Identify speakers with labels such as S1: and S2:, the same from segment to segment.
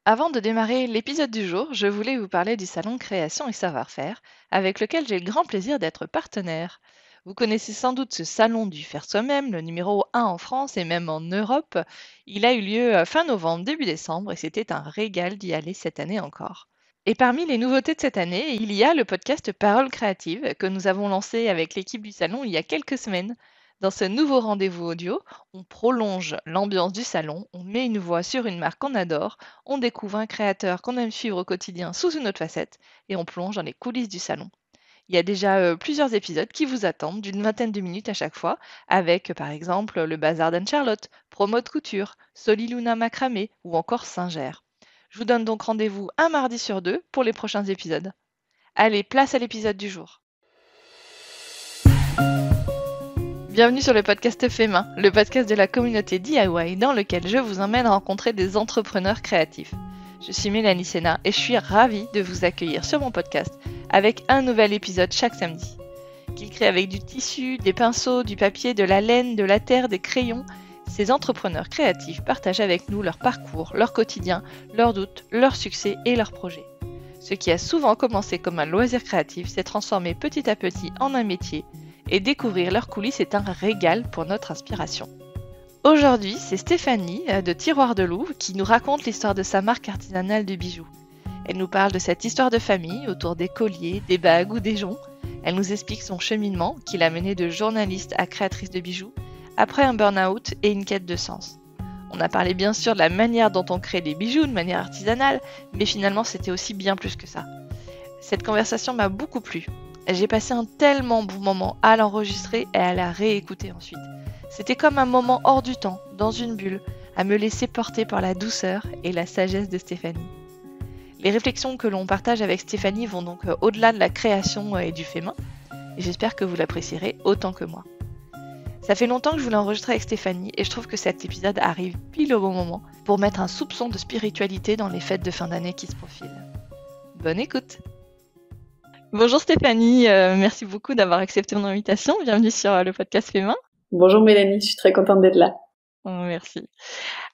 S1: Avant de démarrer l'épisode du jour, je voulais vous parler du salon Création et Savoir-faire, avec lequel j'ai le grand plaisir d'être partenaire. Vous connaissez sans doute ce salon du faire soi-même, le numéro 1 en France et même en Europe. Il a eu lieu fin novembre, début décembre, et c'était un régal d'y aller cette année encore. Et parmi les nouveautés de cette année, il y a le podcast Paroles créatives que nous avons lancé avec l'équipe du salon il y a quelques semaines. Dans ce nouveau rendez-vous audio, on prolonge l'ambiance du salon, on met une voix sur une marque qu'on adore, on découvre un créateur qu'on aime suivre au quotidien sous une autre facette et on plonge dans les coulisses du salon. Il y a déjà plusieurs épisodes qui vous attendent d'une vingtaine de minutes à chaque fois, avec par exemple le Bazar d'Anne-Charlotte, Promo de couture, Soliluna Macramé ou encore Singer. Je vous donne donc rendez-vous un mardi sur deux pour les prochains épisodes. Allez, place à l'épisode du jour. Bienvenue sur le podcast Fait Main, le podcast de la communauté DIY dans lequel je vous emmène rencontrer des entrepreneurs créatifs. Je suis Mélanie Sénat et je suis ravie de vous accueillir sur mon podcast avec un nouvel épisode chaque samedi. Qu'ils créent avec du tissu, des pinceaux, du papier, de la laine, de la terre, des crayons, ces entrepreneurs créatifs partagent avec nous leur parcours, leur quotidien, leurs doutes, leurs succès et leurs projets. Ce qui a souvent commencé comme un loisir créatif s'est transformé petit à petit en un métier et découvrir leurs coulisses est un régal pour notre inspiration. Aujourd'hui, c'est Stéphanie de Tiroir de Loup qui nous raconte l'histoire de sa marque artisanale de bijoux. Elle nous parle de cette histoire de famille autour des colliers, des bagues ou des joncs. Elle nous explique son cheminement qui l'a menée de journaliste à créatrice de bijoux, après un burn-out et une quête de sens. On a parlé bien sûr de la manière dont on crée des bijoux de manière artisanale, mais finalement c'était aussi bien plus que ça. Cette conversation m'a beaucoup plu. J'ai passé un tellement bon moment à l'enregistrer et à la réécouter ensuite. C'était comme un moment hors du temps, dans une bulle, à me laisser porter par la douceur et la sagesse de Stéphanie. Les réflexions que l'on partage avec Stéphanie vont donc au-delà de la création et du fait main, et j'espère que vous l'apprécierez autant que moi. Ça fait longtemps que je voulais enregistrer avec Stéphanie et je trouve que cet épisode arrive pile au bon moment pour mettre un soupçon de spiritualité dans les fêtes de fin d'année qui se profilent. Bonne écoute! Bonjour Stéphanie, merci beaucoup d'avoir accepté mon invitation. Bienvenue sur le podcast Fait Main.
S2: Bonjour Mélanie, je suis très contente d'être là.
S1: Oh, merci.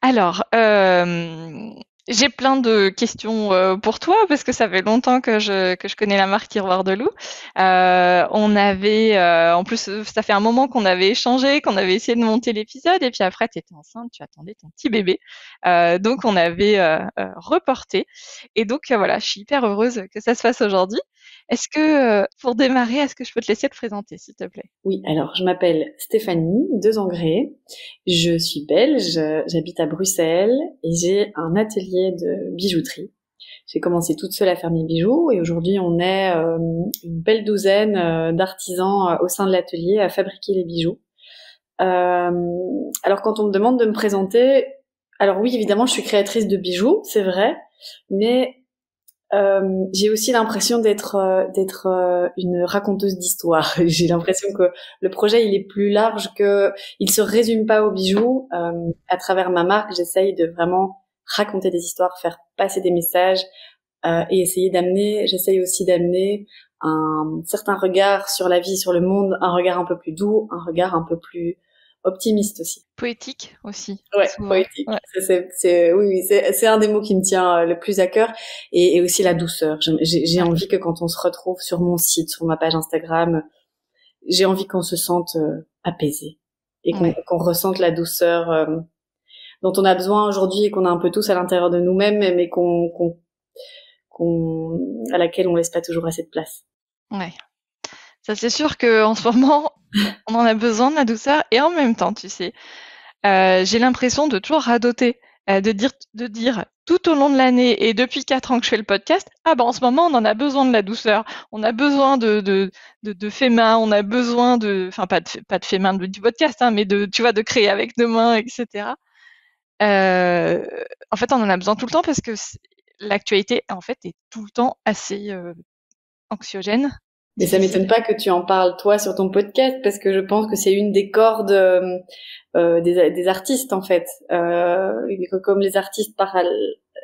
S1: Alors, j'ai plein de questions pour toi parce que ça fait longtemps que je connais la marque Tiroir de Loup. On avait, en plus, ça fait un moment qu'on avait échangé, qu'on avait essayé de monter l'épisode et puis après, tu étais enceinte, tu attendais ton petit bébé. Donc, on avait reporté. Et donc, voilà, je suis hyper heureuse que ça se fasse aujourd'hui. Est-ce que, pour démarrer, est-ce que je peux te laisser te présenter, s'il te plaît?
S2: Oui, alors je m'appelle Stéphanie Dezangré, je suis belge, j'habite à Bruxelles et j'ai un atelier de bijouterie. J'ai commencé toute seule à faire mes bijoux et aujourd'hui on est une belle douzaine d'artisans au sein de l'atelier à fabriquer les bijoux. Alors quand on me demande de me présenter, alors oui évidemment je suis créatrice de bijoux, c'est vrai, mais j'ai aussi l'impression d'être une raconteuse d'histoire. J'ai l'impression que le projet il est plus large que il se résume pas aux bijoux. À travers ma marque, j'essaye de vraiment raconter des histoires, faire passer des messages et j'essaye aussi d'amener un certain regard sur la vie, sur le monde, un regard un peu plus doux, un regard un peu plus optimiste aussi.
S1: Poétique aussi,
S2: Ouais,
S1: souvent.
S2: poétique.
S1: Ouais.
S2: Oui, c'est un des mots qui me tient le plus à cœur et aussi la douceur. J'ai
S1: Ouais.
S2: envie que quand on se retrouve sur mon site, sur ma page Instagram, j'ai envie qu'on se sente apaisé et
S1: Ouais.
S2: qu'on ressente la douceur dont on a besoin aujourd'hui et qu'on a un peu tous à l'intérieur de nous-mêmes, mais à laquelle on laisse pas toujours assez de place.
S1: Ouais. Ça, c'est sûr qu'en ce moment, on en a besoin de la douceur et en même temps, tu sais, j'ai l'impression de toujours radoter, de dire tout au long de l'année et depuis 4 ans que je fais le podcast, ah ben en ce moment on en a besoin de la douceur, on a besoin de fait main, on a besoin enfin pas de fait main du podcast, hein, mais tu vois, de créer avec nos mains, etc. En fait, on en a besoin tout le temps parce que l'actualité en fait est tout le temps assez anxiogène,
S2: Mais ça m'étonne
S1: difficile.
S2: pas que tu en parles toi sur ton podcast parce que je pense que c'est une des cordes des artistes en fait. Et que comme les artistes parlent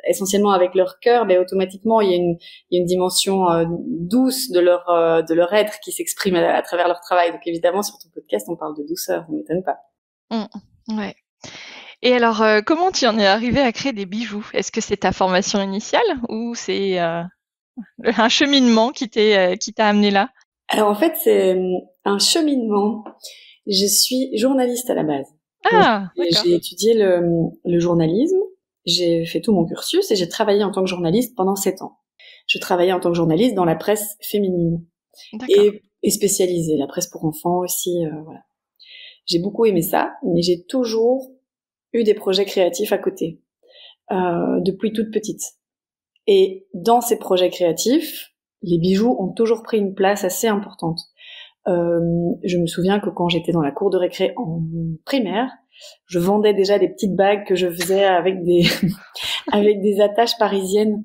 S2: essentiellement avec leur cœur, ben automatiquement il y a une dimension douce de leur être qui s'exprime à travers leur travail. Donc évidemment sur ton podcast on parle de douceur, ça m'étonne pas.
S1: Mmh, ouais. Et alors, comment tu en es arrivé à créer des bijoux? Est-ce que c'est ta formation initiale ou c'est un cheminement qui t'a amené là?
S2: Alors en fait, c'est un cheminement. Je suis journaliste à la base. Donc,
S1: Ah, d'accord.
S2: j'ai étudié le journalisme, j'ai fait tout mon cursus et j'ai travaillé en tant que journaliste pendant 7 ans. Je travaillais en tant que journaliste dans la presse féminine
S1: D'accord.
S2: et spécialisée, la presse pour enfants aussi. Voilà. J'ai beaucoup aimé ça, mais j'ai toujours eu des projets créatifs à côté, depuis toute petite. Et dans ces projets créatifs, les bijoux ont toujours pris une place assez importante. Je me souviens que quand j'étais dans la cour de récré en primaire, je vendais déjà des petites bagues que je faisais avec des avec des attaches parisiennes.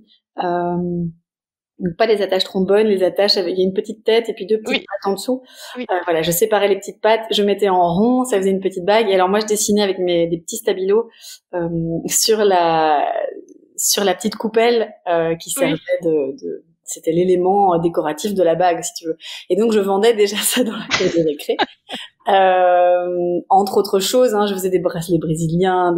S2: Donc pas les attaches trombones, les attaches avec il y a une petite tête et puis deux petites
S1: Oui,
S2: pattes en dessous.
S1: oui.
S2: Voilà, je séparais les petites pattes, je mettais en rond, ça faisait une petite bague. Et alors moi je dessinais avec des petits stabilos euh, sur la sur la petite coupelle qui servait
S1: Oui.
S2: de c'était l'élément décoratif de la bague, si tu veux. Et donc, je vendais déjà ça dans la cour de récré. Entre autres choses, hein, je faisais des bracelets brésiliens,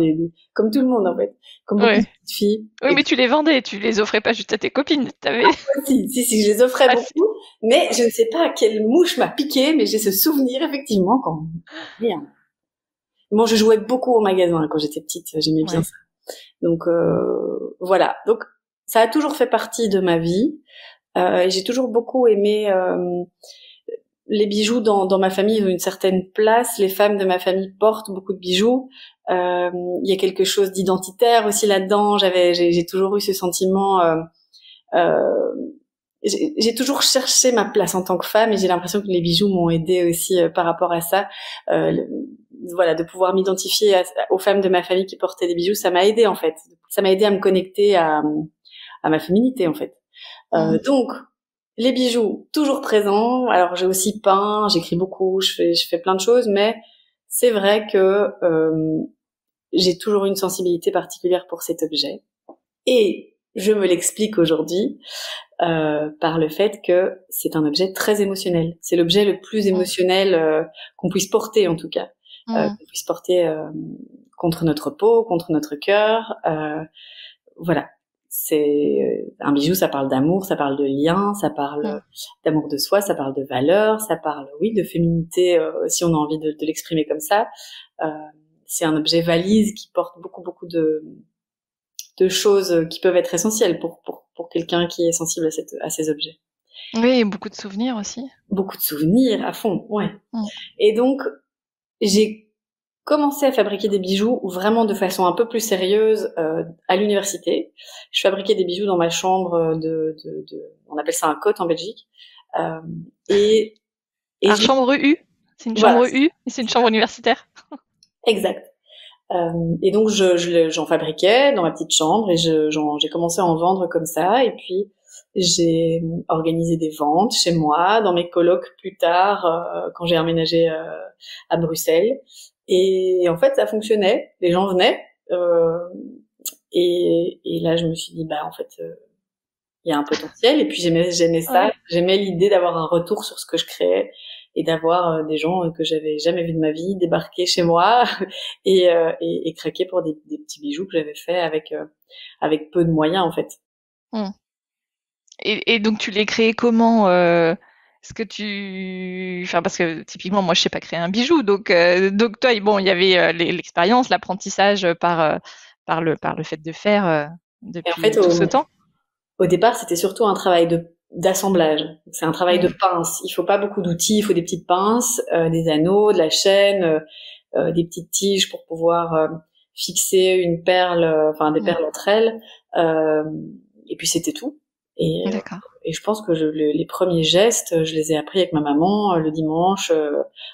S2: comme tout le monde, en fait. Comme beaucoup de
S1: Ouais.
S2: petites filles.
S1: Oui,
S2: Et
S1: mais tu les vendais, tu les offrais pas juste à tes copines. T'avais...
S2: si, je les offrais
S1: Ah, si.
S2: beaucoup. Mais je ne sais pas quelle mouche m'a piqué, mais j'ai ce souvenir, effectivement, quand... Rien. Bon, je jouais beaucoup au magasin quand j'étais petite. J'aimais bien
S1: Ouais.
S2: ça. Donc, voilà. Donc, ça a toujours fait partie de ma vie. J'ai toujours beaucoup aimé les bijoux dans ma famille. Ils ont une certaine place. Les femmes de ma famille portent beaucoup de bijoux. Il y a quelque chose d'identitaire aussi là-dedans. J'ai toujours eu ce sentiment. Euh, j'ai toujours cherché ma place en tant que femme et j'ai l'impression que les bijoux m'ont aidé aussi par rapport à ça. Voilà, de pouvoir m'identifier aux femmes de ma famille qui portaient des bijoux, ça m'a aidé en fait. Ça m'a aidé à me connecter à ma féminité en fait.
S1: Mm.
S2: Donc, les bijoux, toujours présents. Alors, j'ai aussi peint, j'écris beaucoup, je fais plein de choses, mais c'est vrai que j'ai toujours une sensibilité particulière pour cet objet. Et je me l'explique aujourd'hui par le fait que c'est un objet très émotionnel. C'est l'objet le plus
S1: Mm.
S2: émotionnel qu'on puisse porter, en tout cas.
S1: Mm.
S2: Qu'on puisse porter contre notre peau, contre notre cœur. Voilà. C'est un bijou, ça parle d'amour, ça parle de lien, ça parle
S1: Mm.
S2: d'amour de soi, ça parle de valeur, ça parle, oui, de féminité, si on a envie de l'exprimer comme ça. Euh, c'est un objet valise qui porte beaucoup de choses qui peuvent être essentielles pour quelqu'un qui est sensible à ces objets.
S1: Oui, et beaucoup de souvenirs aussi.
S2: Beaucoup de souvenirs à fond, ouais.
S1: Mm.
S2: Et donc, j'ai commencé à fabriquer des bijoux vraiment de façon un peu plus sérieuse à l'université. Je fabriquais des bijoux dans ma chambre on appelle ça un cote en Belgique. Euh, et et
S1: Alors,
S2: je,
S1: chambre U, c'est une
S2: voilà,
S1: chambre U et c'est une chambre universitaire.
S2: exact. Et donc j'en fabriquais dans ma petite chambre et j'ai commencé à en vendre comme ça. Et puis j'ai organisé des ventes chez moi, dans mes colocs plus tard, quand j'ai emménagé à Bruxelles. Et en fait, ça fonctionnait. Les gens venaient. Euh, et là, je me suis dit, bah en fait, il y a un potentiel. Et puis j'aimais ça.
S1: Ouais.
S2: J'aimais l'idée d'avoir un retour sur ce que je créais et d'avoir des gens que j'avais jamais vus de ma vie débarquer chez moi et craquer pour des petits bijoux que j'avais fait avec peu de moyens en fait.
S1: Mm. Et donc, tu l'as créé comment est-ce que tu... Enfin, parce que typiquement, moi, je sais pas créer un bijou. Donc toi, bon, il y avait l'expérience, l'apprentissage par le fait de faire
S2: Et en
S1: depuis
S2: fait,
S1: tout ce temps.
S2: au départ, c'était surtout un travail d'assemblage. C'est un travail de
S1: Mm.
S2: pince. Il faut pas beaucoup d'outils. Il faut des petites pinces, des anneaux, de la chaîne, des petites tiges pour pouvoir fixer une perle, enfin des
S1: Mm.
S2: perles entre elles. Euh, et puis c'était tout.
S1: D'accord.
S2: Et je pense que les premiers gestes, je les ai appris avec ma maman le dimanche.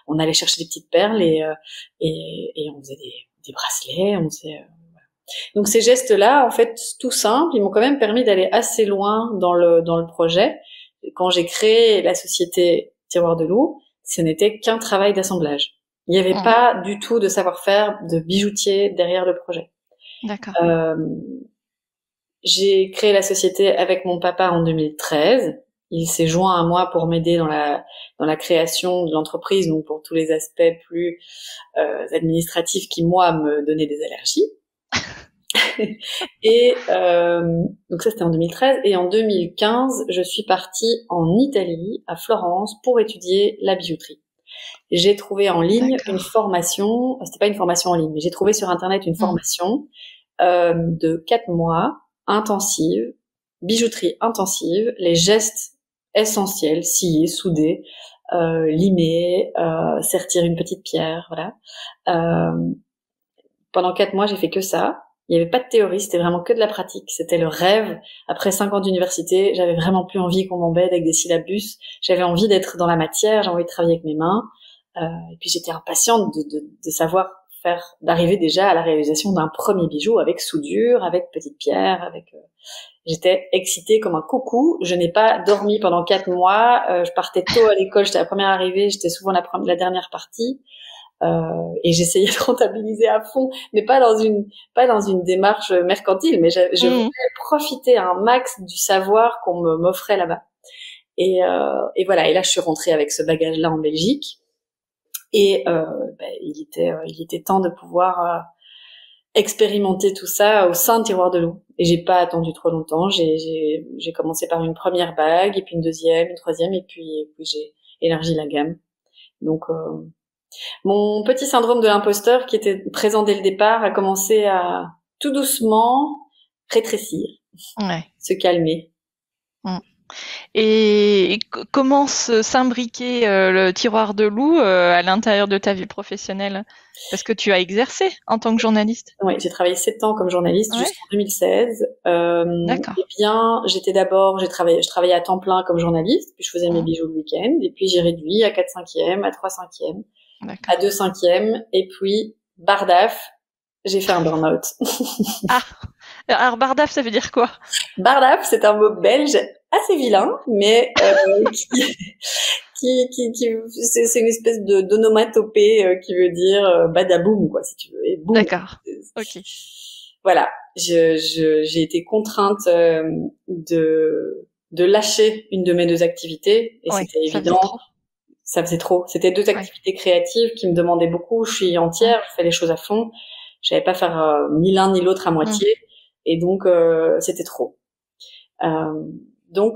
S2: On allait chercher des petites perles et on faisait des bracelets. On faisait, donc ces gestes-là, en fait, tout simples, ils m'ont quand même permis d'aller assez loin dans le projet. Quand j'ai créé la société Tiroir de Loup, ce n'était qu'un travail d'assemblage. Il n'y avait
S1: Mm.
S2: pas du tout de savoir-faire de bijoutier derrière le projet.
S1: D'accord.
S2: Euh, j'ai créé la société avec mon papa en 2013 il s'est joint à moi pour m'aider dans la création de l'entreprise, donc pour tous les aspects plus administratifs qui moi me donnaient des allergies. Et donc ça c'était en 2013 et en 2015 je suis partie en Italie à Florence pour étudier la bijouterie. J'ai trouvé en ligne une formation, c'était pas une formation en ligne, mais j'ai trouvé sur internet une formation de 4 mois intensive, bijouterie intensive, les gestes essentiels, scier, souder, limer, sertir une petite pierre, voilà. Pendant 4 mois, j'ai fait que ça. Il n'y avait pas de théorie, c'était vraiment que de la pratique. C'était le rêve. Après 5 ans d'université, j'avais vraiment plus envie qu'on m'embête avec des syllabus. J'avais envie d'être dans la matière, j'avais envie de travailler avec mes mains. Et puis j'étais impatiente de savoir d'arriver déjà à la réalisation d'un premier bijou avec soudure, avec petite pierre, J'étais excitée comme un coucou. Je n'ai pas dormi pendant 4 mois. Je partais tôt à l'école, j'étais la première arrivée, j'étais souvent la dernière partie. Et j'essayais de rentabiliser à fond, mais pas dans une démarche mercantile, mais je voulais profiter un max du savoir qu'on m'offrait là-bas. Et voilà. Et là, je suis rentrée avec ce bagage-là en Belgique. Et il était temps de pouvoir expérimenter tout ça au sein de Tiroir de Loup. Et j'ai pas attendu trop longtemps. J'ai commencé par une première bague, et puis une deuxième, une troisième, et puis j'ai élargi la gamme. Donc mon petit syndrome de l'imposteur qui était présent dès le départ a commencé à tout doucement rétrécir, se calmer.
S1: Et comment s'imbriquer le Tiroir de Loup à l'intérieur de ta vie professionnelle? Parce que tu as exercé en tant que journaliste.
S2: Oui, j'ai travaillé 7 ans comme journaliste jusqu'en 2016.
S1: D'accord.
S2: Et bien, je travaillais à temps plein comme journaliste, puis je faisais mes bijoux le week-end, et puis j'ai réduit à 4/5e, à 3/5e, à 2/5e, et puis bardaf, j'ai fait un burn-out.
S1: Ah, alors bardaf, ça veut dire quoi?
S2: Bardaf, c'est un mot belge assez vilain, mais c'est une espèce d'onomatopée qui veut dire badaboum, quoi, si tu veux. Et boum.
S1: D'accord. Ok.
S2: Voilà, j'ai été contrainte de lâcher une de mes 2 activités, et c'était évident. Ça faisait trop. C'était 2 activités créatives qui me demandaient beaucoup. Je suis entière, je fais les choses à fond. J'avais pas faire ni l'un ni l'autre à moitié, et donc c'était trop. Donc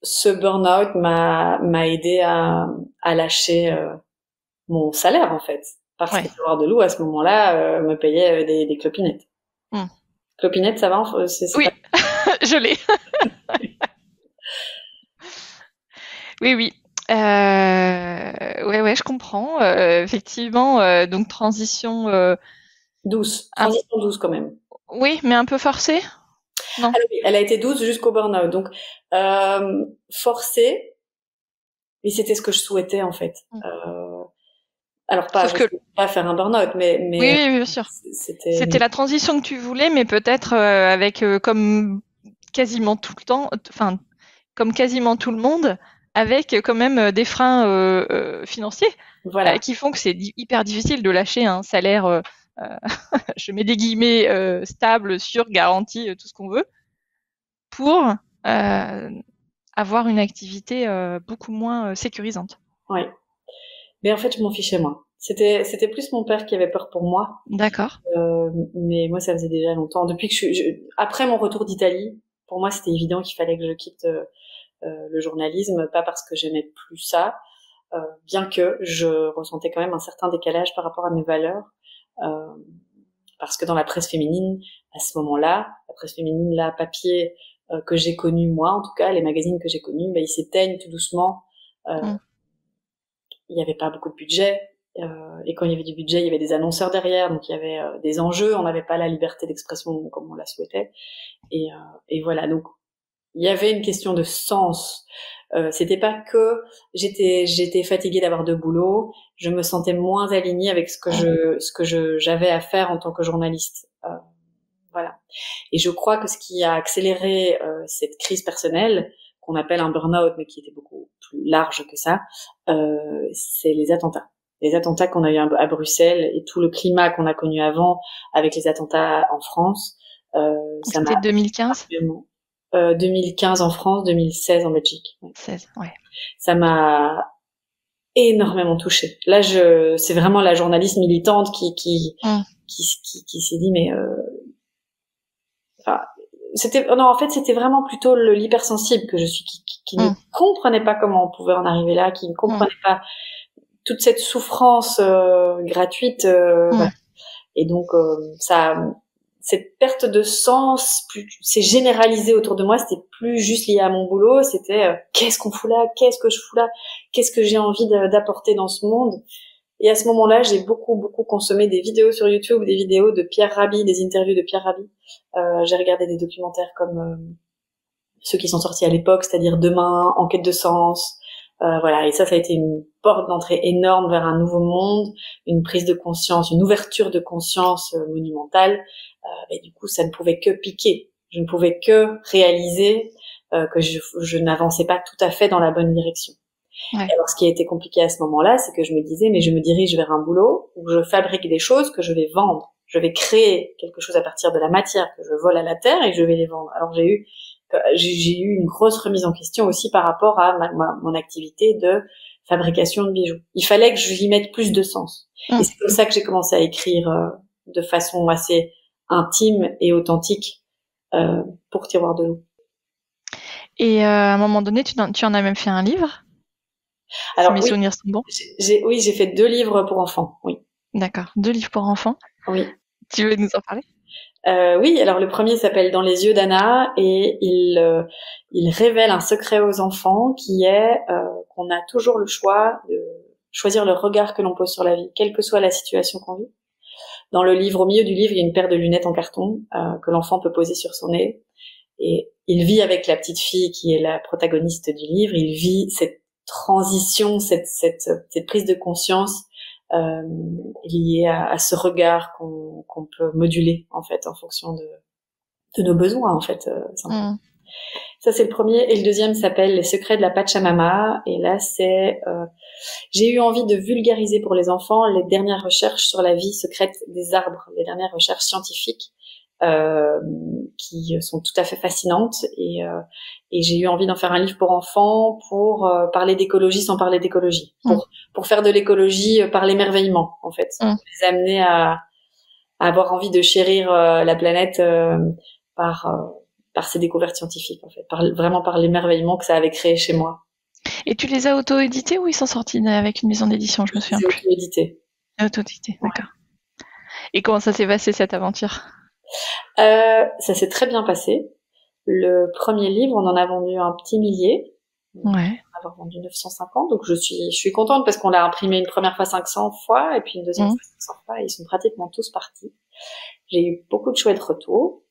S2: ce burn-out m'a aidé à lâcher mon salaire en fait, parce que Tiroir de Loup à ce moment-là me payait des clopinettes. Clopinettes, ça va?
S1: Oui, pas... je l'ai. Oui. Ouais, je comprends. Effectivement, donc transition
S2: douce. Transition douce quand même.
S1: Oui, mais un peu forcée. Non.
S2: Elle a été douce jusqu'au burn-out. Donc forcée, mais c'était ce que je souhaitais en fait. Alors pas faire un burn-out, mais
S1: oui, bien sûr. C'était la transition que tu voulais, mais peut-être avec comme quasiment tout le temps, enfin comme quasiment tout le monde, avec quand même des freins financiers qui font que c'est hyper difficile de lâcher un salaire, je mets des guillemets, stable, sûr, garanti, tout ce qu'on veut, pour avoir une activité beaucoup moins sécurisante.
S2: Oui. Mais en fait, je m'en fichais moi. C'était plus mon père qui avait peur pour moi.
S1: D'accord.
S2: Mais moi, ça faisait déjà longtemps. Depuis que après mon retour d'Italie, pour moi, c'était évident qu'il fallait que je quitte le journalisme, pas parce que j'aimais plus ça, bien que je ressentais quand même un certain décalage par rapport à mes valeurs, parce que dans la presse féminine, à ce moment-là, la presse féminine, là, papier, que j'ai connu moi, en tout cas, les magazines que j'ai connus, ils s'éteignent tout doucement. Il n'y avait pas beaucoup de budget, et quand il y avait du budget, il y avait des annonceurs derrière, donc il y avait des enjeux, on n'avait pas la liberté d'expression comme on la souhaitait, et voilà, donc il y avait une question de sens. C'était pas que j'étais fatiguée d'avoir 2 boulots, je me sentais moins alignée avec ce que j'avais à faire en tant que journaliste. Voilà. Et je crois que ce qui a accéléré cette crise personnelle, qu'on appelle un burn-out, mais qui était beaucoup plus large que ça, c'est les attentats. Les attentats qu'on a eu à Bruxelles et tout le climat qu'on a connu avant avec les attentats en France.
S1: C'était 2015 ?
S2: 2015 en France, 2016 en Belgique. Ouais.
S1: 16, ouais.
S2: Ça m'a énormément touchée. Là, c'est vraiment la journaliste militante qui s'est dit, mais enfin, non, en fait, c'était vraiment plutôt l'hypersensible que je suis, qui ne comprenait pas comment on pouvait en arriver là, qui ne comprenait pas toute cette souffrance gratuite. Voilà. Et donc, cette perte de sens s'est généralisée autour de moi. C'était plus juste lié à mon boulot. C'était qu'est-ce qu'on fout là, qu'est-ce que je fous là, qu'est-ce que j'ai envie d'apporter dans ce monde. Et à ce moment-là, j'ai beaucoup consommé des vidéos sur YouTube, des vidéos de Pierre Rabhi, des interviews de Pierre Rabhi. J'ai regardé des documentaires comme ceux qui sont sortis à l'époque, c'est-à-dire Demain, Enquête de sens. Voilà, et ça a été une porte d'entrée énorme vers un nouveau monde, une prise de conscience, une ouverture de conscience monumentale. Et du coup, ça ne pouvait que piquer. Je ne pouvais que réaliser que je n'avançais pas tout à fait dans la bonne direction. Ouais. Alors, ce qui a été compliqué à ce moment-là, c'est que je me disais, mais je me dirige vers un boulot où je fabrique des choses que je vais vendre. Je vais créer quelque chose à partir de la matière que je vole à la terre et je vais les vendre. Alors, j'ai eu une grosse remise en question aussi par rapport à mon activité de fabrication de bijoux. Il fallait que j'y mette plus de sens. Et c'est comme ça que j'ai commencé à écrire de façon assez intime et authentique pour Tiroir de loup.
S1: Et à un moment donné, tu en as même fait un livre? Alors, si mes souvenirs sont bons.
S2: J'ai fait 2 livres pour enfants, oui.
S1: D'accord, 2 livres pour enfants.
S2: Oui.
S1: Tu veux nous en parler?
S2: Oui, alors le premier s'appelle Dans les yeux d'Anna et il révèle un secret aux enfants qui est qu'on a toujours le choix de choisir le regard que l'on pose sur la vie, quelle que soit la situation qu'on vit. Dans le livre, au milieu du livre, il y a une paire de lunettes en carton que l'enfant peut poser sur son nez et il vit avec la petite fille qui est la protagoniste du livre. Il vit cette transition, cette prise de conscience liée à ce regard qu'on peut moduler en fait en fonction de nos besoins en fait. Ça c'est le premier. Et le deuxième s'appelle Les secrets de la Pachamama et là c'est j'ai eu envie de vulgariser pour les enfants les dernières recherches sur la vie secrète des arbres, les dernières recherches scientifiques qui sont tout à fait fascinantes et j'ai eu envie d'en faire un livre pour enfants pour parler d'écologie sans parler d'écologie, pour faire de l'écologie par l'émerveillement en fait, les amener à avoir envie de chérir la planète par ces découvertes scientifiques en fait, vraiment par l'émerveillement que ça avait créé chez moi.
S1: Et tu les as auto-édités ou ils sont sortis avec une maison d'édition? Je me souviens plus.
S2: Auto-édités.
S1: Auto-édités, d'accord. Et comment ça s'est passé cette aventure?
S2: Ça s'est très bien passé. Le premier livre, on en a vendu un petit millier.
S1: Ouais.
S2: On a vendu 950, donc je suis contente parce qu'on l'a imprimé une première fois 500 fois et puis une deuxième fois 500 fois et ils sont pratiquement tous partis. J'ai eu beaucoup de chouettes retours.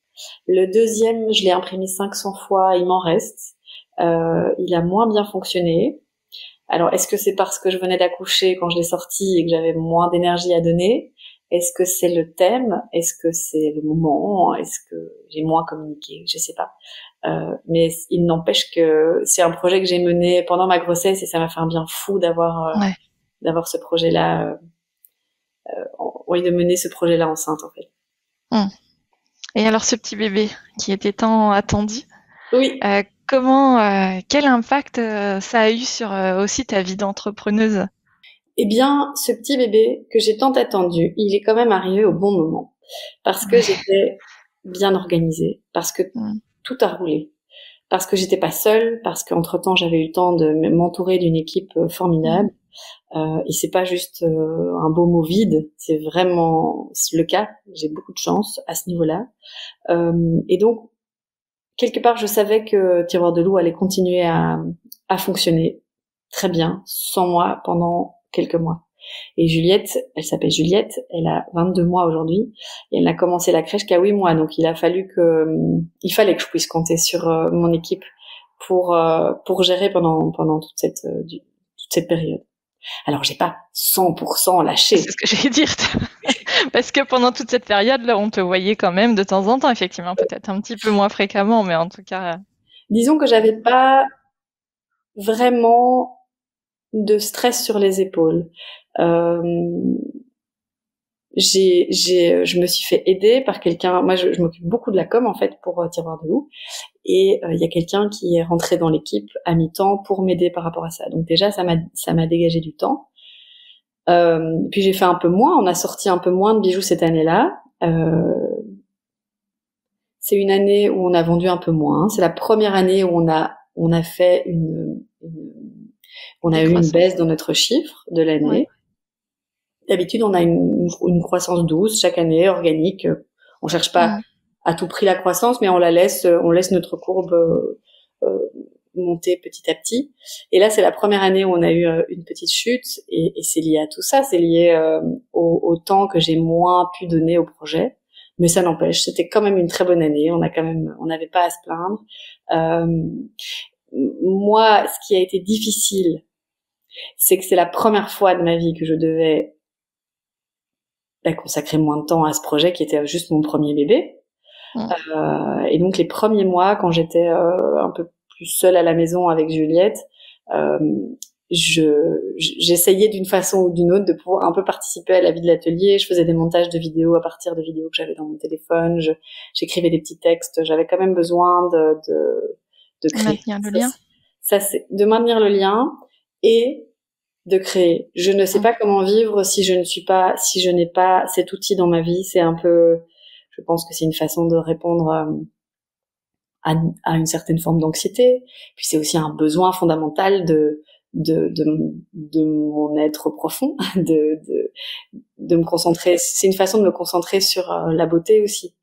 S2: Le deuxième, je l'ai imprimé 500 fois, il m'en reste. Il a moins bien fonctionné. Alors, est-ce que c'est parce que je venais d'accoucher quand je l'ai sorti et que j'avais moins d'énergie à donner? Est-ce que c'est le thème? Est-ce que c'est le moment? Est-ce que j'ai moins communiqué? Je sais pas. Mais il n'empêche que c'est un projet que j'ai mené pendant ma grossesse et ça m'a fait un bien fou d'avoir ce projet-là. De mener ce projet-là enceinte, en fait.
S1: Et alors, ce petit bébé qui était tant attendu.
S2: Oui.
S1: Quel impact ça a eu sur aussi ta vie d'entrepreneuse?
S2: Eh bien, ce petit bébé que j'ai tant attendu, il est quand même arrivé au bon moment. Parce que j'étais bien organisée, parce que tout a roulé, parce que j'étais pas seule, parce qu'entre-temps, j'avais eu le temps de m'entourer d'une équipe formidable. Et c'est pas juste un beau mot vide, c'est vraiment le cas. J'ai beaucoup de chance à ce niveau-là. Et donc, quelque part, je savais que Tiroir de loup allait continuer à fonctionner très bien, sans moi, pendant quelques mois. Et Juliette, elle s'appelle Juliette, elle a 22 mois aujourd'hui, et elle n'a commencé la crèche qu'à 8 mois, donc il fallait que je puisse compter sur mon équipe pour gérer pendant toute cette période. Alors, j'ai pas 100% lâché.
S1: C'est ce que j'allais dire. Parce que pendant toute cette période-là, on te voyait quand même de temps en temps, effectivement, peut-être un petit peu moins fréquemment, mais en tout cas...
S2: Disons que j'avais pas vraiment de stress sur les épaules. Je me suis fait aider par quelqu'un. Moi, je m'occupe beaucoup de la com, en fait, pour Tiroir de loup. et il y a quelqu'un qui est rentré dans l'équipe à mi-temps pour m'aider par rapport à ça. Donc déjà, ça m'a dégagé du temps. Puis j'ai fait un peu moins, on a sorti un peu moins de bijoux cette année-là. C'est une année où on a vendu un peu moins. C'est la première année où on a fait on a eu une baisse dans notre chiffre de l'année.
S1: Ouais.
S2: D'habitude, on a une croissance douce chaque année, organique. On cherche pas à tout prix la croissance, mais on laisse notre courbe monter petit à petit. Et là, c'est la première année où on a eu une petite chute, et c'est lié à tout ça. C'est lié au temps que j'ai moins pu donner au projet. Mais ça n'empêche, c'était quand même une très bonne année. On n'avait pas à se plaindre. Moi, ce qui a été difficile, c'est que c'est la première fois de ma vie que je devais consacrer moins de temps à ce projet qui était juste mon premier bébé. Et donc les premiers mois, quand j'étais un peu plus seule à la maison avec Juliette, j'essayais d'une façon ou d'une autre de pouvoir un peu participer à la vie de l'atelier. Je faisais des montages de vidéos à partir de vidéos que j'avais dans mon téléphone. J'écrivais des petits textes. J'avais quand même besoin de créer.
S1: Maintenir le lien.
S2: Ça, c'est de maintenir le lien et de créer. Je ne sais pas comment vivre si je n'ai pas cet outil dans ma vie. C'est un peu, je pense que c'est une façon de répondre à une certaine forme d'anxiété. Puis c'est aussi un besoin fondamental de mon être profond, de me concentrer. C'est une façon de me concentrer sur la beauté aussi.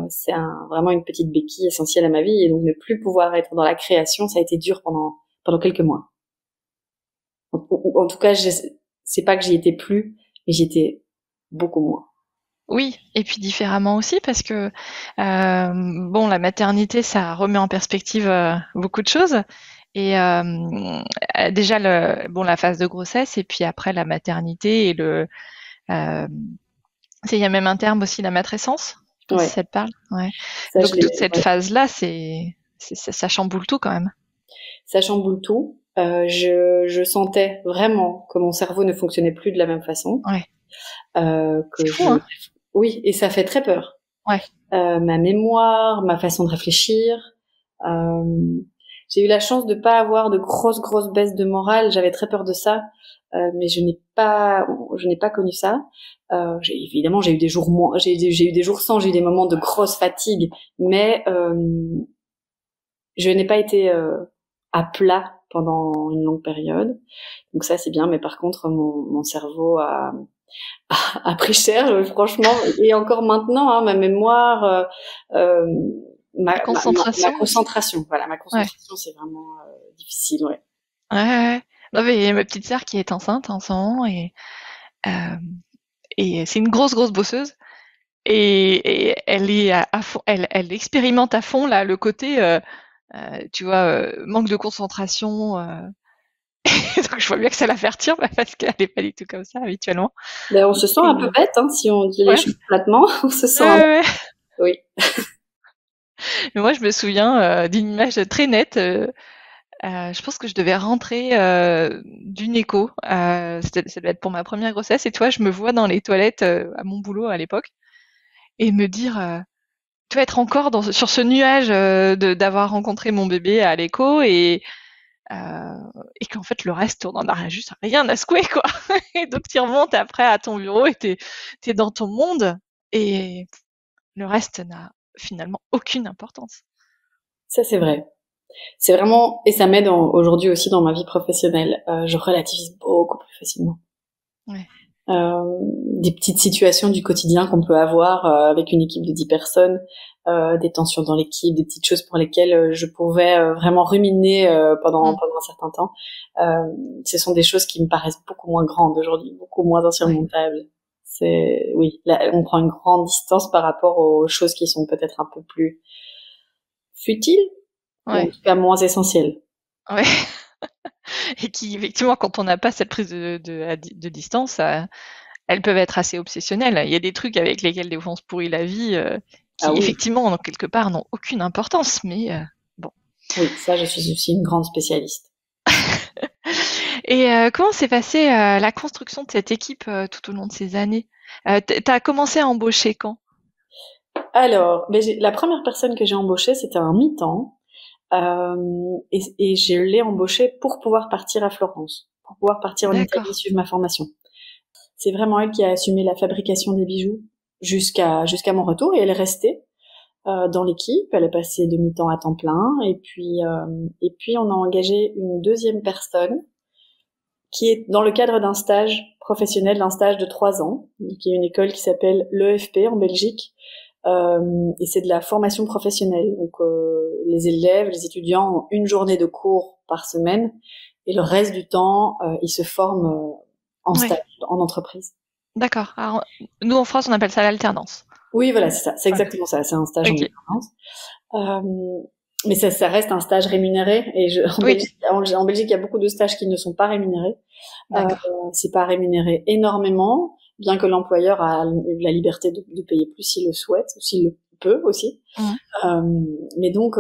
S2: C'est vraiment une petite béquille essentielle à ma vie, et donc ne plus pouvoir être dans la création, ça a été dur pendant quelques mois. En tout cas, c'est pas que j'y étais plus, mais j'y étais beaucoup moins.
S1: Oui, et puis différemment aussi, parce que la maternité, ça remet en perspective beaucoup de choses. Et déjà la phase de grossesse, et puis après la maternité, et il y a même un terme aussi, la matrescence. Je sais pas si ça te parle. Ouais.
S2: Ça,
S1: donc toute cette phase-là, ça chamboule tout quand même.
S2: Ça chamboule tout. Je sentais vraiment que mon cerveau ne fonctionnait plus de la même façon.
S1: Ouais. C'est fou, hein.
S2: Oui, et ça fait très peur.
S1: Ouais.
S2: Ma mémoire, ma façon de réfléchir. J'ai eu la chance de pas avoir de grosses baisses de morale. J'avais très peur de ça, mais je n'ai pas connu ça. Évidemment, j'ai eu des jours moins, j'ai eu des jours sans, j'ai eu des moments de grosse fatigue, mais je n'ai pas été à plat pendant une longue période. Donc ça, c'est bien, mais par contre, mon cerveau a pris cher, franchement, et encore maintenant, hein, ma mémoire, ma concentration. Voilà, ma concentration, c'est vraiment difficile, ouais.
S1: Ouais. Non, mais ma petite sœur qui est enceinte en ce moment, et c'est une grosse bosseuse, et elle est à fond, elle expérimente à fond là le côté, tu vois, manque de concentration. Donc je vois bien que ça la fait retire, parce qu'elle n'est pas du tout comme ça habituellement.
S2: On se sent un peu bête, hein, si on dit les choses platement. On se sent. Oui.
S1: Mais moi, je me souviens d'une image très nette. Je pense que je devais rentrer d'une écho. Ça devait être pour ma première grossesse. Et toi, je me vois dans les toilettes à mon boulot à l'époque, et me dire, tu vas être encore sur ce nuage d'avoir rencontré mon bébé à l'écho, et qu'en fait le reste, on en a juste rien à secouer, quoi. Et donc tu remontes après à ton bureau, et t'es dans ton monde, et le reste n'a finalement aucune importance.
S2: Ça, c'est vrai. C'est vraiment, et ça m'aide aujourd'hui aussi dans ma vie professionnelle. Je relativise beaucoup plus facilement.
S1: Ouais.
S2: Des petites situations du quotidien qu'on peut avoir avec une équipe de 10 personnes, des tensions dans l'équipe, des petites choses pour lesquelles je pouvais vraiment ruminer pendant un certain temps. Ce sont des choses qui me paraissent beaucoup moins grandes aujourd'hui, beaucoup moins insurmontables. Là, on prend une grande distance par rapport aux choses qui sont peut-être un peu plus futiles, ou en tout cas moins essentielles.
S1: Ouais. Et qui, effectivement, quand on n'a pas cette prise de distance, elles peuvent être assez obsessionnelles. Il y a des trucs avec lesquels des fois on se pourrit la vie, qui effectivement, quelque part, n'ont aucune importance, mais bon.
S2: Oui, ça, je suis aussi une grande spécialiste.
S1: Et comment s'est passée la construction de cette équipe tout au long de ces années ? T'as commencé à embaucher quand ?
S2: Alors, la première personne que j'ai embauchée, c'était un mi-temps, et je l'ai embauchée pour pouvoir partir à Florence, pour pouvoir partir en Italie suivre ma formation. C'est vraiment elle qui a assumé la fabrication des bijoux jusqu'à mon retour, et elle est restée dans l'équipe. Elle est passée de mi-temps à temps plein, et puis on a engagé une deuxième personne qui est dans le cadre d'un stage professionnel, d'un stage de 3 ans, qui est une école qui s'appelle l'EFP en Belgique, et c'est de la formation professionnelle. Donc les élèves, les étudiants ont une journée de cours par semaine, et le reste du temps, ils se forment en stage, en entreprise.
S1: D'accord. Alors, nous, en France, on appelle ça l'alternance.
S2: Oui, voilà, c'est ça. C'est exactement ça. C'est un stage en alternance. Mais ça reste un stage rémunéré. Et en Belgique, il y a beaucoup de stages qui ne sont pas rémunérés. C'est pas rémunéré énormément, bien que l'employeur a la liberté de payer plus s'il le souhaite, ou s'il le peut aussi. Mais donc,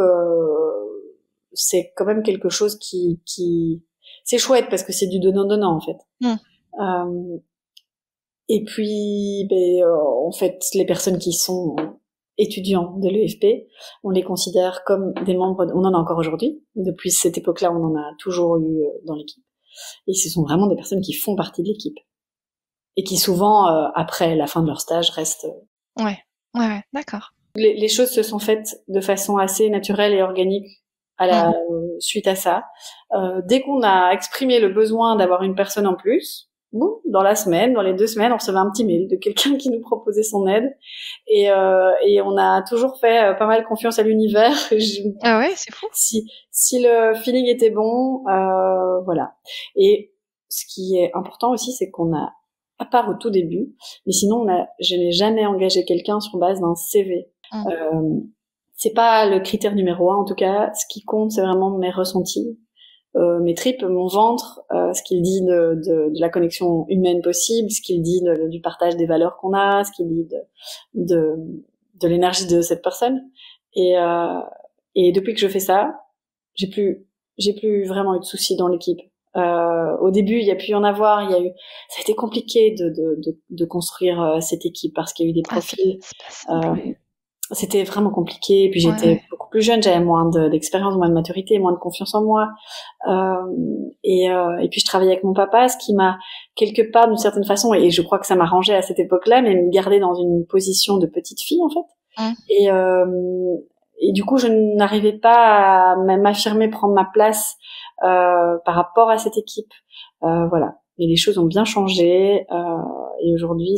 S2: c'est quand même quelque chose qui c'est chouette parce que c'est du donnant-donnant, en fait. Et puis, en fait, les personnes qui sont étudiants de l'EFP, on les considère comme des membres, on en a encore aujourd'hui. Depuis cette époque-là, on en a toujours eu dans l'équipe. Et ce sont vraiment des personnes qui font partie de l'équipe. Et qui souvent, après la fin de leur stage, restent...
S1: Ouais, d'accord.
S2: Les choses se sont faites de façon assez naturelle et organique suite à ça. Dès qu'on a exprimé le besoin d'avoir une personne en plus, dans la semaine, dans les 2 semaines, on recevait un petit mail de quelqu'un qui nous proposait son aide, et on a toujours fait pas mal confiance à l'univers.
S1: Ah ouais, c'est fou.
S2: Si le feeling était bon, voilà. Et ce qui est important aussi, c'est qu'on a, à part au tout début, mais sinon je n'ai jamais engagé quelqu'un sur base d'un CV. C'est pas le critère numéro 1 en tout cas. Ce qui compte, c'est vraiment mes ressentis. Mes tripes, mon ventre, ce qu'il dit de la connexion humaine possible, ce qu'il dit du partage des valeurs qu'on a, ce qu'il dit de l'énergie de cette personne. Et depuis que je fais ça, j'ai plus vraiment eu de soucis dans l'équipe. Au début, il y a pu y en avoir, ça a été compliqué de construire cette équipe parce qu'il y a eu des profils. C'était vraiment compliqué. Et puis j'étais beaucoup plus jeune, j'avais moins d'expérience, moins de maturité, moins de confiance en moi. Et puis je travaillais avec mon papa, ce qui m'a quelque part d'une certaine façon, et je crois que ça m'arrangeait à cette époque-là, mais me garder dans une position de petite fille en fait. Et du coup, je n'arrivais pas à m'affirmer, prendre ma place par rapport à cette équipe. Voilà. Et les choses ont bien changé. Et aujourd'hui,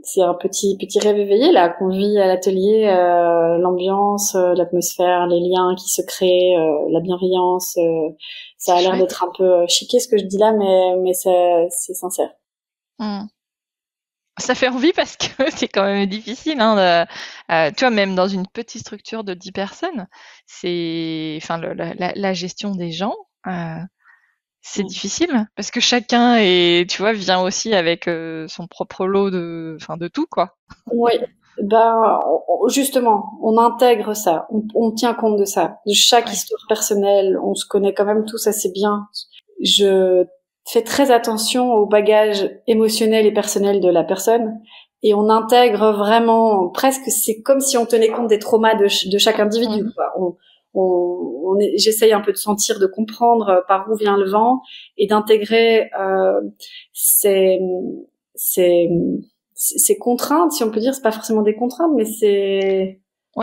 S2: c'est un petit rêve éveillé là qu'on vit à l'atelier, l'ambiance, l'atmosphère, les liens qui se créent, la bienveillance. Ça a l'air d'être un peu chiqué ce que je dis là, mais c'est sincère.
S1: Ça fait envie parce que c'est quand même difficile, hein, tu vois, même dans une petite structure de 10 personnes, la gestion des gens, c'est difficile parce que chacun vient aussi avec son propre lot de tout, quoi.
S2: Oui, justement, on intègre ça, on tient compte de ça, de chaque histoire personnelle, on se connaît quand même tous assez bien. Je fais très attention au bagage émotionnel et personnel de la personne, et on intègre vraiment, presque, c'est comme si on tenait compte des traumas de chaque individu, quoi. J'essaye un peu de sentir, de comprendre par où vient le vent, et d'intégrer ces contraintes, si on peut dire. C'est pas forcément des contraintes, mais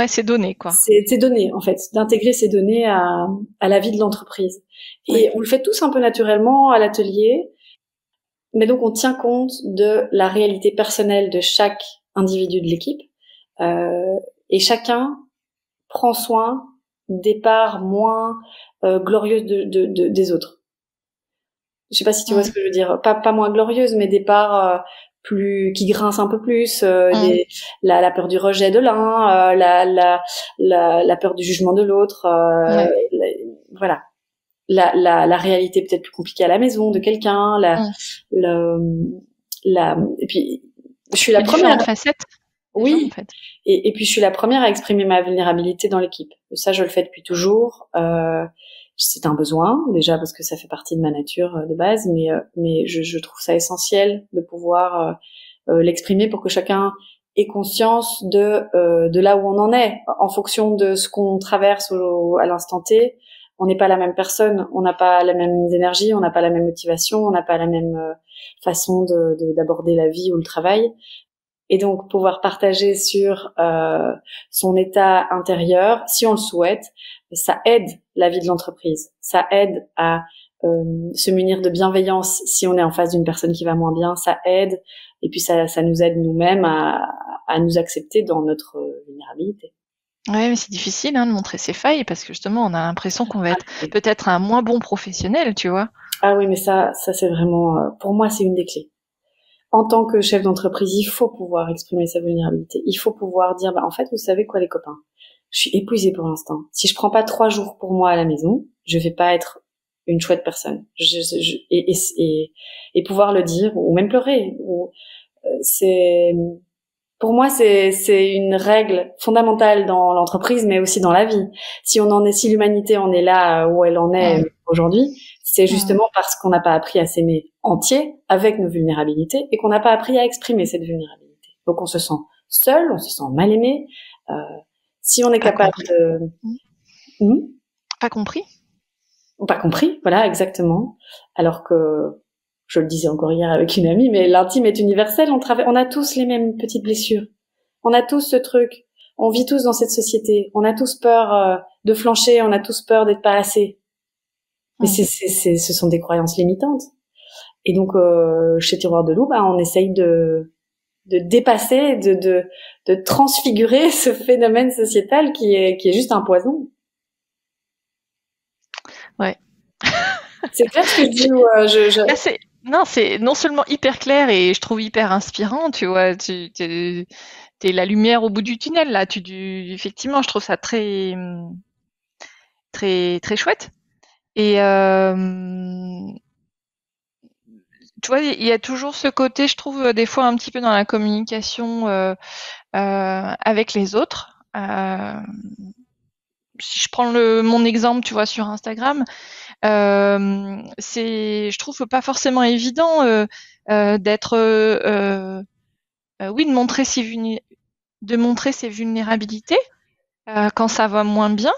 S1: c'est donné, quoi.
S2: C'est donné, en fait, d'intégrer ces données à la vie de l'entreprise. Et on le fait tous un peu naturellement à l'atelier, mais donc on tient compte de la réalité personnelle de chaque individu de l'équipe, et chacun prend soin des parts moins glorieuses des autres. Je sais pas si tu vois ce que je veux dire. Pas moins glorieuses, mais des parts plus qui grincent un peu plus. La peur du rejet de l'un, la peur du jugement de l'autre. Voilà. La réalité peut-être plus compliquée à la maison de quelqu'un. Et puis je suis la première.
S1: Facettes.
S2: Oui, en fait. Et puis je suis la première à exprimer ma vulnérabilité dans l'équipe. Ça, je le fais depuis toujours. C'est un besoin, déjà parce que ça fait partie de ma nature de base, mais je trouve ça essentiel de pouvoir l'exprimer pour que chacun ait conscience de là où on en est, en fonction de ce qu'on traverse à l'instant T. On n'est pas la même personne, on n'a pas la même énergie, on n'a pas la même motivation, on n'a pas la même façon d'aborder la vie ou le travail. Et donc pouvoir partager sur son état intérieur, si on le souhaite, ça aide la vie de l'entreprise, ça aide à se munir de bienveillance si on est en face d'une personne qui va moins bien, ça aide, et puis ça nous aide nous-mêmes à nous accepter dans notre vulnérabilité.
S1: Ouais, mais c'est difficile de montrer ses failles parce que justement on a l'impression qu'on va être peut-être un moins bon professionnel, tu vois.
S2: Ah oui, mais ça c'est vraiment, pour moi c'est une des clés. En tant que chef d'entreprise, il faut pouvoir exprimer sa vulnérabilité. Il faut pouvoir dire, en fait, vous savez quoi, les copains, je suis épuisée pour l'instant. Si je prends pas 3 jours pour moi à la maison, je vais pas être une chouette personne. Et pouvoir le dire, ou même pleurer. Pour moi, c'est une règle fondamentale dans l'entreprise, mais aussi dans la vie. Si l'humanité en est là où elle en est aujourd'hui, c'est justement parce qu'on n'a pas appris à s'aimer entier avec nos vulnérabilités et qu'on n'a pas appris à exprimer cette vulnérabilité. Donc on se sent seul, on se sent mal aimé. Si on est capable de...
S1: Pas compris.
S2: Pas compris, voilà, exactement. Alors que, je le disais encore hier avec une amie, mais l'intime est universel, on a tous les mêmes petites blessures. On a tous ce truc. On vit tous dans cette société. On a tous peur de flancher, on a tous peur d'être pas assez. Mais ce sont des croyances limitantes. Et donc, chez Tiroir de Loup, on essaye de dépasser, de transfigurer ce phénomène sociétal qui est juste un poison.
S1: Ouais.
S2: C'est clair ce que je dis ou
S1: Non, c'est non seulement hyper clair et je trouve hyper inspirant, tu vois. T'es la lumière au bout du tunnel, là. Effectivement, je trouve ça très, très, très chouette. Et tu vois, il y a toujours ce côté, je trouve, des fois un petit peu dans la communication avec les autres. Si je prends mon exemple, tu vois, sur Instagram, je trouve pas forcément évident d'être, oui, de montrer ses vulnérabilités quand ça va moins bien,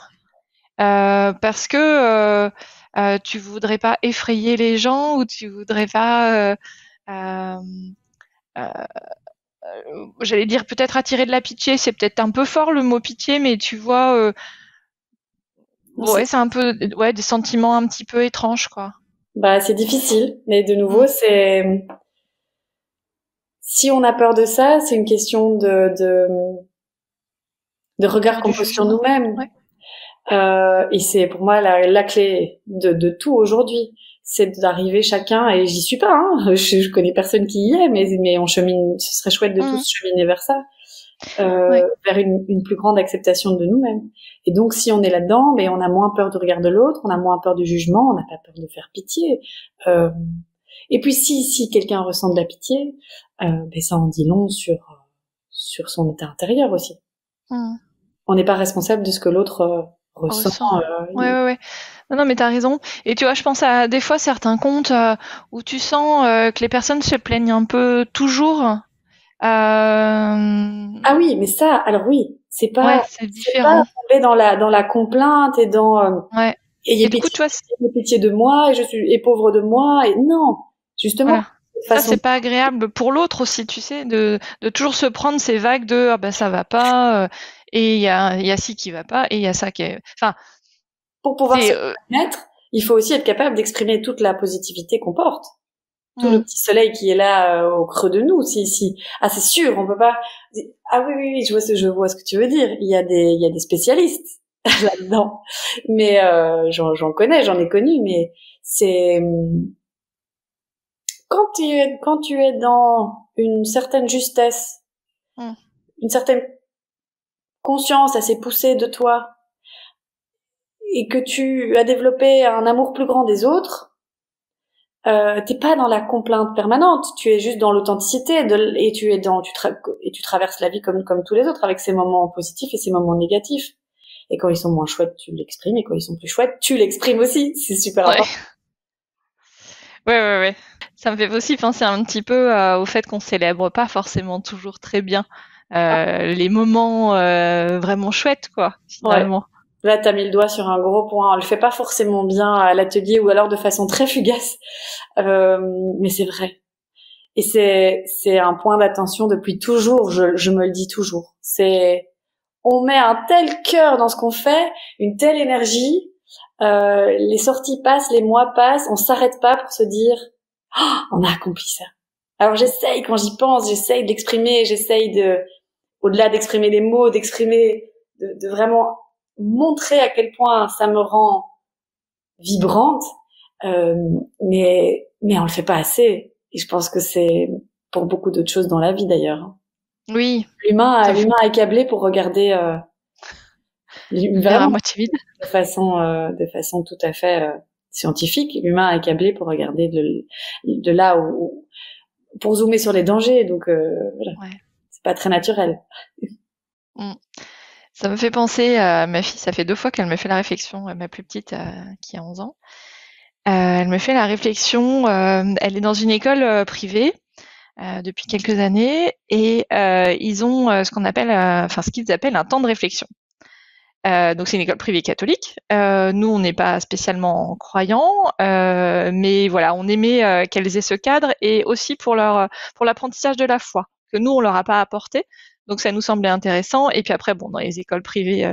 S1: parce que tu voudrais pas effrayer les gens ou tu voudrais pas, j'allais dire peut-être attirer de la pitié, c'est peut-être un peu fort le mot pitié, mais tu vois, ouais, c'est un peu, ouais, des sentiments un petit peu étranges, quoi.
S2: C'est difficile, mais de nouveau, si on a peur de ça, c'est une question de regard qu'on pose sur nous-mêmes.
S1: Ouais.
S2: Et c'est pour moi la clé de tout aujourd'hui, c'est d'arriver chacun, et j'y suis pas, je connais personne qui y est, mais on chemine, ce serait chouette de tous cheminer vers ça, vers une plus grande acceptation de nous-mêmes. Et donc si on est là-dedans, mais on a moins peur du regard de l'autre, on a moins peur du jugement, on n'a pas peur de faire pitié. Et puis si quelqu'un ressent de la pitié, ça en dit long sur son état intérieur aussi. On n'est pas responsable de ce que l'autre ressent.
S1: Ouais. Non, mais t'as raison. Et tu vois, je pense à des fois certains comptes où tu sens que les personnes se plaignent un peu toujours.
S2: Ah oui, mais ça, alors oui, c'est pas
S1: différent.
S2: tomber dans la complainte et dans ayez pitié de moi et pauvre de moi et non, justement.
S1: Voilà. Ça, c'est pas agréable pour l'autre aussi, tu sais, de toujours se prendre ces vagues de ça va pas, et il y a ci qui va pas, et il y a ça qui est. Enfin,
S2: pour pouvoir se permettre, il faut aussi être capable d'exprimer toute la positivité qu'on porte. Tout le petit soleil qui est là au creux de nous. C'est sûr, on peut pas. Ah oui, je vois ce que tu veux dire. Il y a des spécialistes là-dedans, mais j'en connais, j'en ai connu, mais c'est quand tu es dans une certaine justesse, une certaine conscience assez poussée de toi, et que tu as développé un amour plus grand des autres, t'es pas dans la complainte permanente, tu es juste dans l'authenticité et tu traverses la vie comme tous les autres, avec ses moments positifs et ses moments négatifs. Et quand ils sont moins chouettes, tu l'exprimes, et quand ils sont plus chouettes, tu l'exprimes aussi. C'est super important.
S1: Ouais. Ça me fait aussi penser un petit peu au fait qu'on célèbre pas forcément toujours très bien les moments vraiment chouettes, quoi,
S2: Ouais.
S1: finalement.
S2: Là, t'as mis le doigt sur un gros point. On le fait pas forcément bien à l'atelier ou alors de façon très fugace. Mais c'est vrai. Et c'est un point d'attention depuis toujours. Je me le dis toujours. On met un tel cœur dans ce qu'on fait, une telle énergie. Les sorties passent, les mois passent. On s'arrête pas pour se dire, oh, on a accompli ça. Alors j'essaye, quand j'y pense, j'essaye d'exprimer, au-delà d'exprimer les mots, de vraiment montrer à quel point ça me rend vibrante, mais on le fait pas assez. Et je pense que c'est pour beaucoup d'autres choses dans la vie d'ailleurs.
S1: Oui,
S2: L'humain est câblé pour regarder
S1: vers à
S2: vraiment
S1: moitié vide.
S2: de façon tout à fait scientifique. L'humain est câblé pour regarder de là où pour zoomer sur les dangers. Donc voilà,
S1: Ouais.
S2: c'est pas très naturel.
S1: Ça me fait penser à ma fille, ça fait 2 fois qu'elle me fait la réflexion, ma plus petite qui a 11 ans. Elle me fait la réflexion, elle est dans une école privée depuis quelques années et ils ont ce qu'ils appellent un temps de réflexion. Donc c'est une école privée catholique. Nous, on n'est pas spécialement croyants, mais voilà, on aimait qu'elles aient ce cadre et aussi pour l'apprentissage de la foi que nous on leur a pas apporté. Donc ça nous semblait intéressant. Et puis après, bon, dans les écoles privées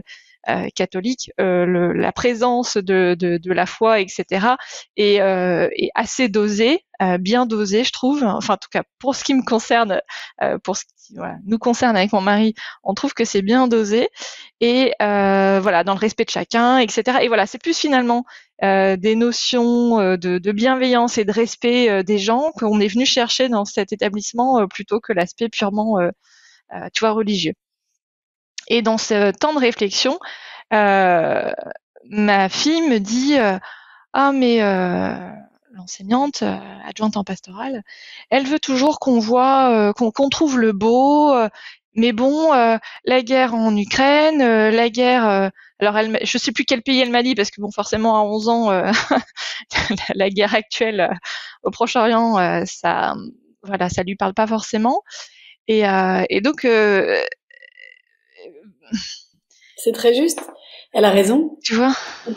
S1: catholiques, la présence de la foi, etc., est assez dosée, bien dosée, je trouve. Enfin, en tout cas, pour ce qui me concerne, pour ce qui nous concerne avec mon mari, on trouve que c'est bien dosé et voilà, dans le respect de chacun, etc. Et voilà, c'est plus finalement des notions de bienveillance et de respect des gens qu'on est venu chercher dans cet établissement plutôt que l'aspect purement, tu vois, religieux. Et dans ce temps de réflexion, ma fille me dit ah mais l'enseignante adjointe en pastorale, elle veut toujours qu'on voit qu'on trouve le beau, mais bon la guerre en Ukraine, la guerre alors je sais plus quel pays elle m'a dit parce que bon forcément à 11 ans la guerre actuelle au Proche-Orient ça voilà, ça lui parle pas forcément et donc
S2: C'est très juste. Elle a raison.
S1: tu vois.
S2: On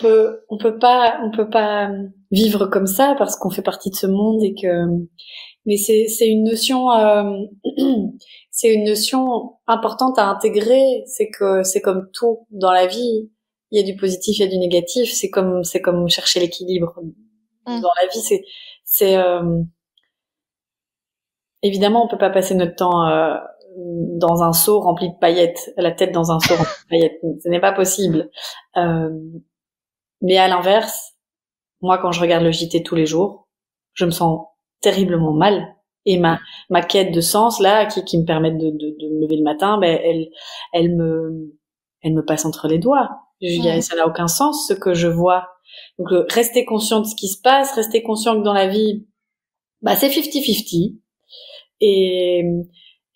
S2: peut pas vivre comme ça parce qu'on fait partie de ce monde et que, mais c'est une notion, c'est une notion importante à intégrer. C'est comme tout dans la vie. Il y a du positif, il y a du négatif. C'est comme chercher l'équilibre. Dans la vie, c'est, évidemment, on peut pas passer notre temps, dans un seau rempli de paillettes, la tête dans un seau rempli de paillettes. Ce n'est pas possible. Mais à l'inverse, moi, quand je regarde le JT tous les jours, je me sens terriblement mal. Et ma quête de sens, là, qui me permet de me lever le matin, ben, elle me passe entre les doigts. Ça n'a aucun sens, ce que je vois. Donc, rester conscient de ce qui se passe, rester conscient que dans la vie, bah, c'est 50-50.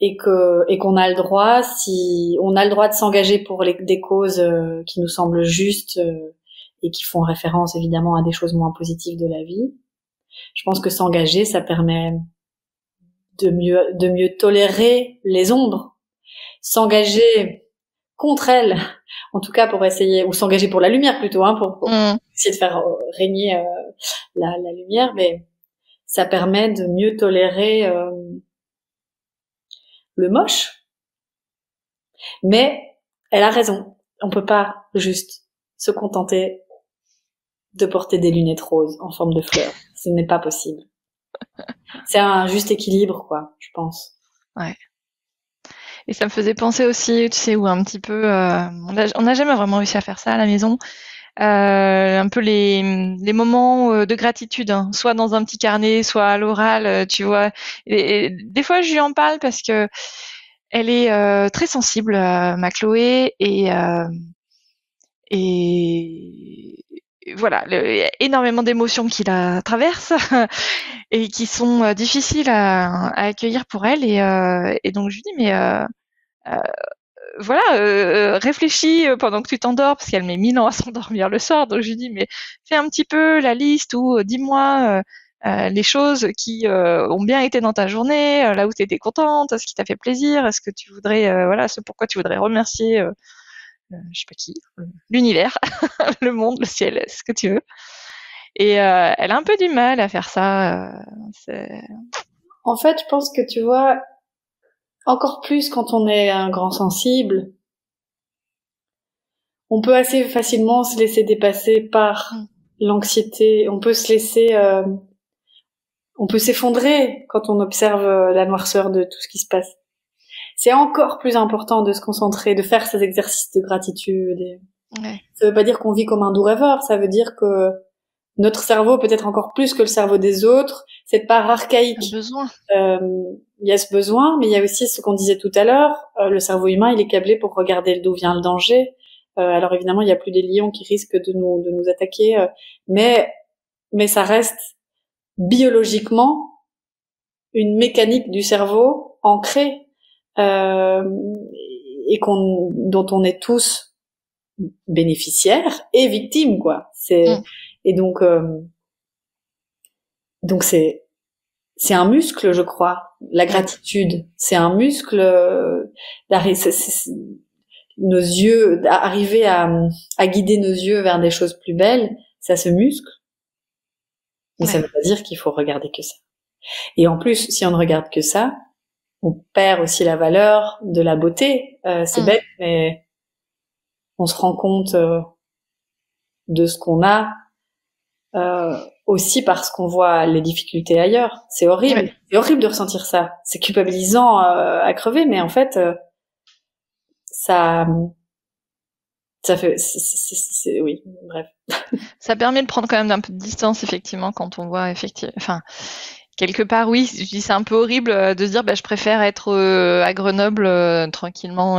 S2: Et qu'on a le droit, si on a le droit de s'engager pour des causes qui nous semblent justes et qui font référence évidemment à des choses moins positives de la vie. Je pense que s'engager, ça permet de mieux tolérer les ombres, s'engager contre elles, en tout cas pour essayer, ou s'engager pour la lumière plutôt, hein, pour essayer de faire régner la lumière, mais ça permet de mieux tolérer le moche. Mais elle a raison. On peut pas juste se contenter de porter des lunettes roses en forme de fleurs. Ce n'est pas possible. C'est un juste équilibre, quoi, je pense.
S1: Ouais. Et ça me faisait penser aussi, tu sais, où un petit peu, on n'a jamais vraiment réussi à faire ça à la maison. Un peu les moments de gratitude, hein, soit dans un petit carnet, soit à l'oral, tu vois. Et des fois, je lui en parle parce que elle est très sensible, ma Chloé, et voilà, il y a énormément d'émotions qui la traversent et qui sont difficiles à accueillir pour elle. Et donc je lui dis mais voilà, réfléchis pendant que tu t'endors, parce qu'elle met 1000 ans à s'endormir le soir. Donc je lui dis mais fais un petit peu la liste ou dis-moi les choses qui ont bien été dans ta journée, là où tu étais contente, ce qui t'a fait plaisir, est-ce que tu voudrais, voilà, ce pourquoi tu voudrais remercier, je sais pas qui, l'univers, le monde, le ciel, ce que tu veux. Et elle a un peu du mal à faire ça.
S2: En fait, je pense que tu vois, encore plus quand on est un grand sensible, on peut assez facilement se laisser dépasser par l'anxiété. On peut se laisser, on peut s'effondrer quand on observe la noirceur de tout ce qui se passe. C'est encore plus important de se concentrer, de faire ces exercices de gratitude.
S1: Ouais.
S2: Ça veut pas dire qu'on vit comme un doux rêveur, ça veut dire que notre cerveau, peut-être encore plus que le cerveau des autres, cette part archaïque.
S1: Un besoin.
S2: Il y a ce besoin, mais il y a aussi ce qu'on disait tout à l'heure, le cerveau humain, il est câblé pour regarder d'où vient le danger. Alors évidemment, il n'y a plus des lions qui risquent de nous attaquer, mais ça reste biologiquement une mécanique du cerveau ancrée et dont on est tous bénéficiaires et victimes, quoi. Et donc c'est un muscle, je crois. La gratitude, c'est un muscle. Nos yeux, arriver à guider nos yeux vers des choses plus belles, ça se muscle. Mais ça veut pas dire qu'il faut regarder que ça. Et en plus, si on ne regarde que ça, on perd aussi la valeur de la beauté. C'est bête, mais on se rend compte de ce qu'on a aussi parce qu'on voit les difficultés ailleurs. C'est horrible. Ouais. C'est horrible de ressentir ça. C'est culpabilisant à crever, mais en fait, ça fait, oui, bref.
S1: Ça permet de prendre quand même un peu de distance, effectivement, quand on voit, enfin, quelque part, oui, je dis c'est un peu horrible de se dire, je préfère être à Grenoble tranquillement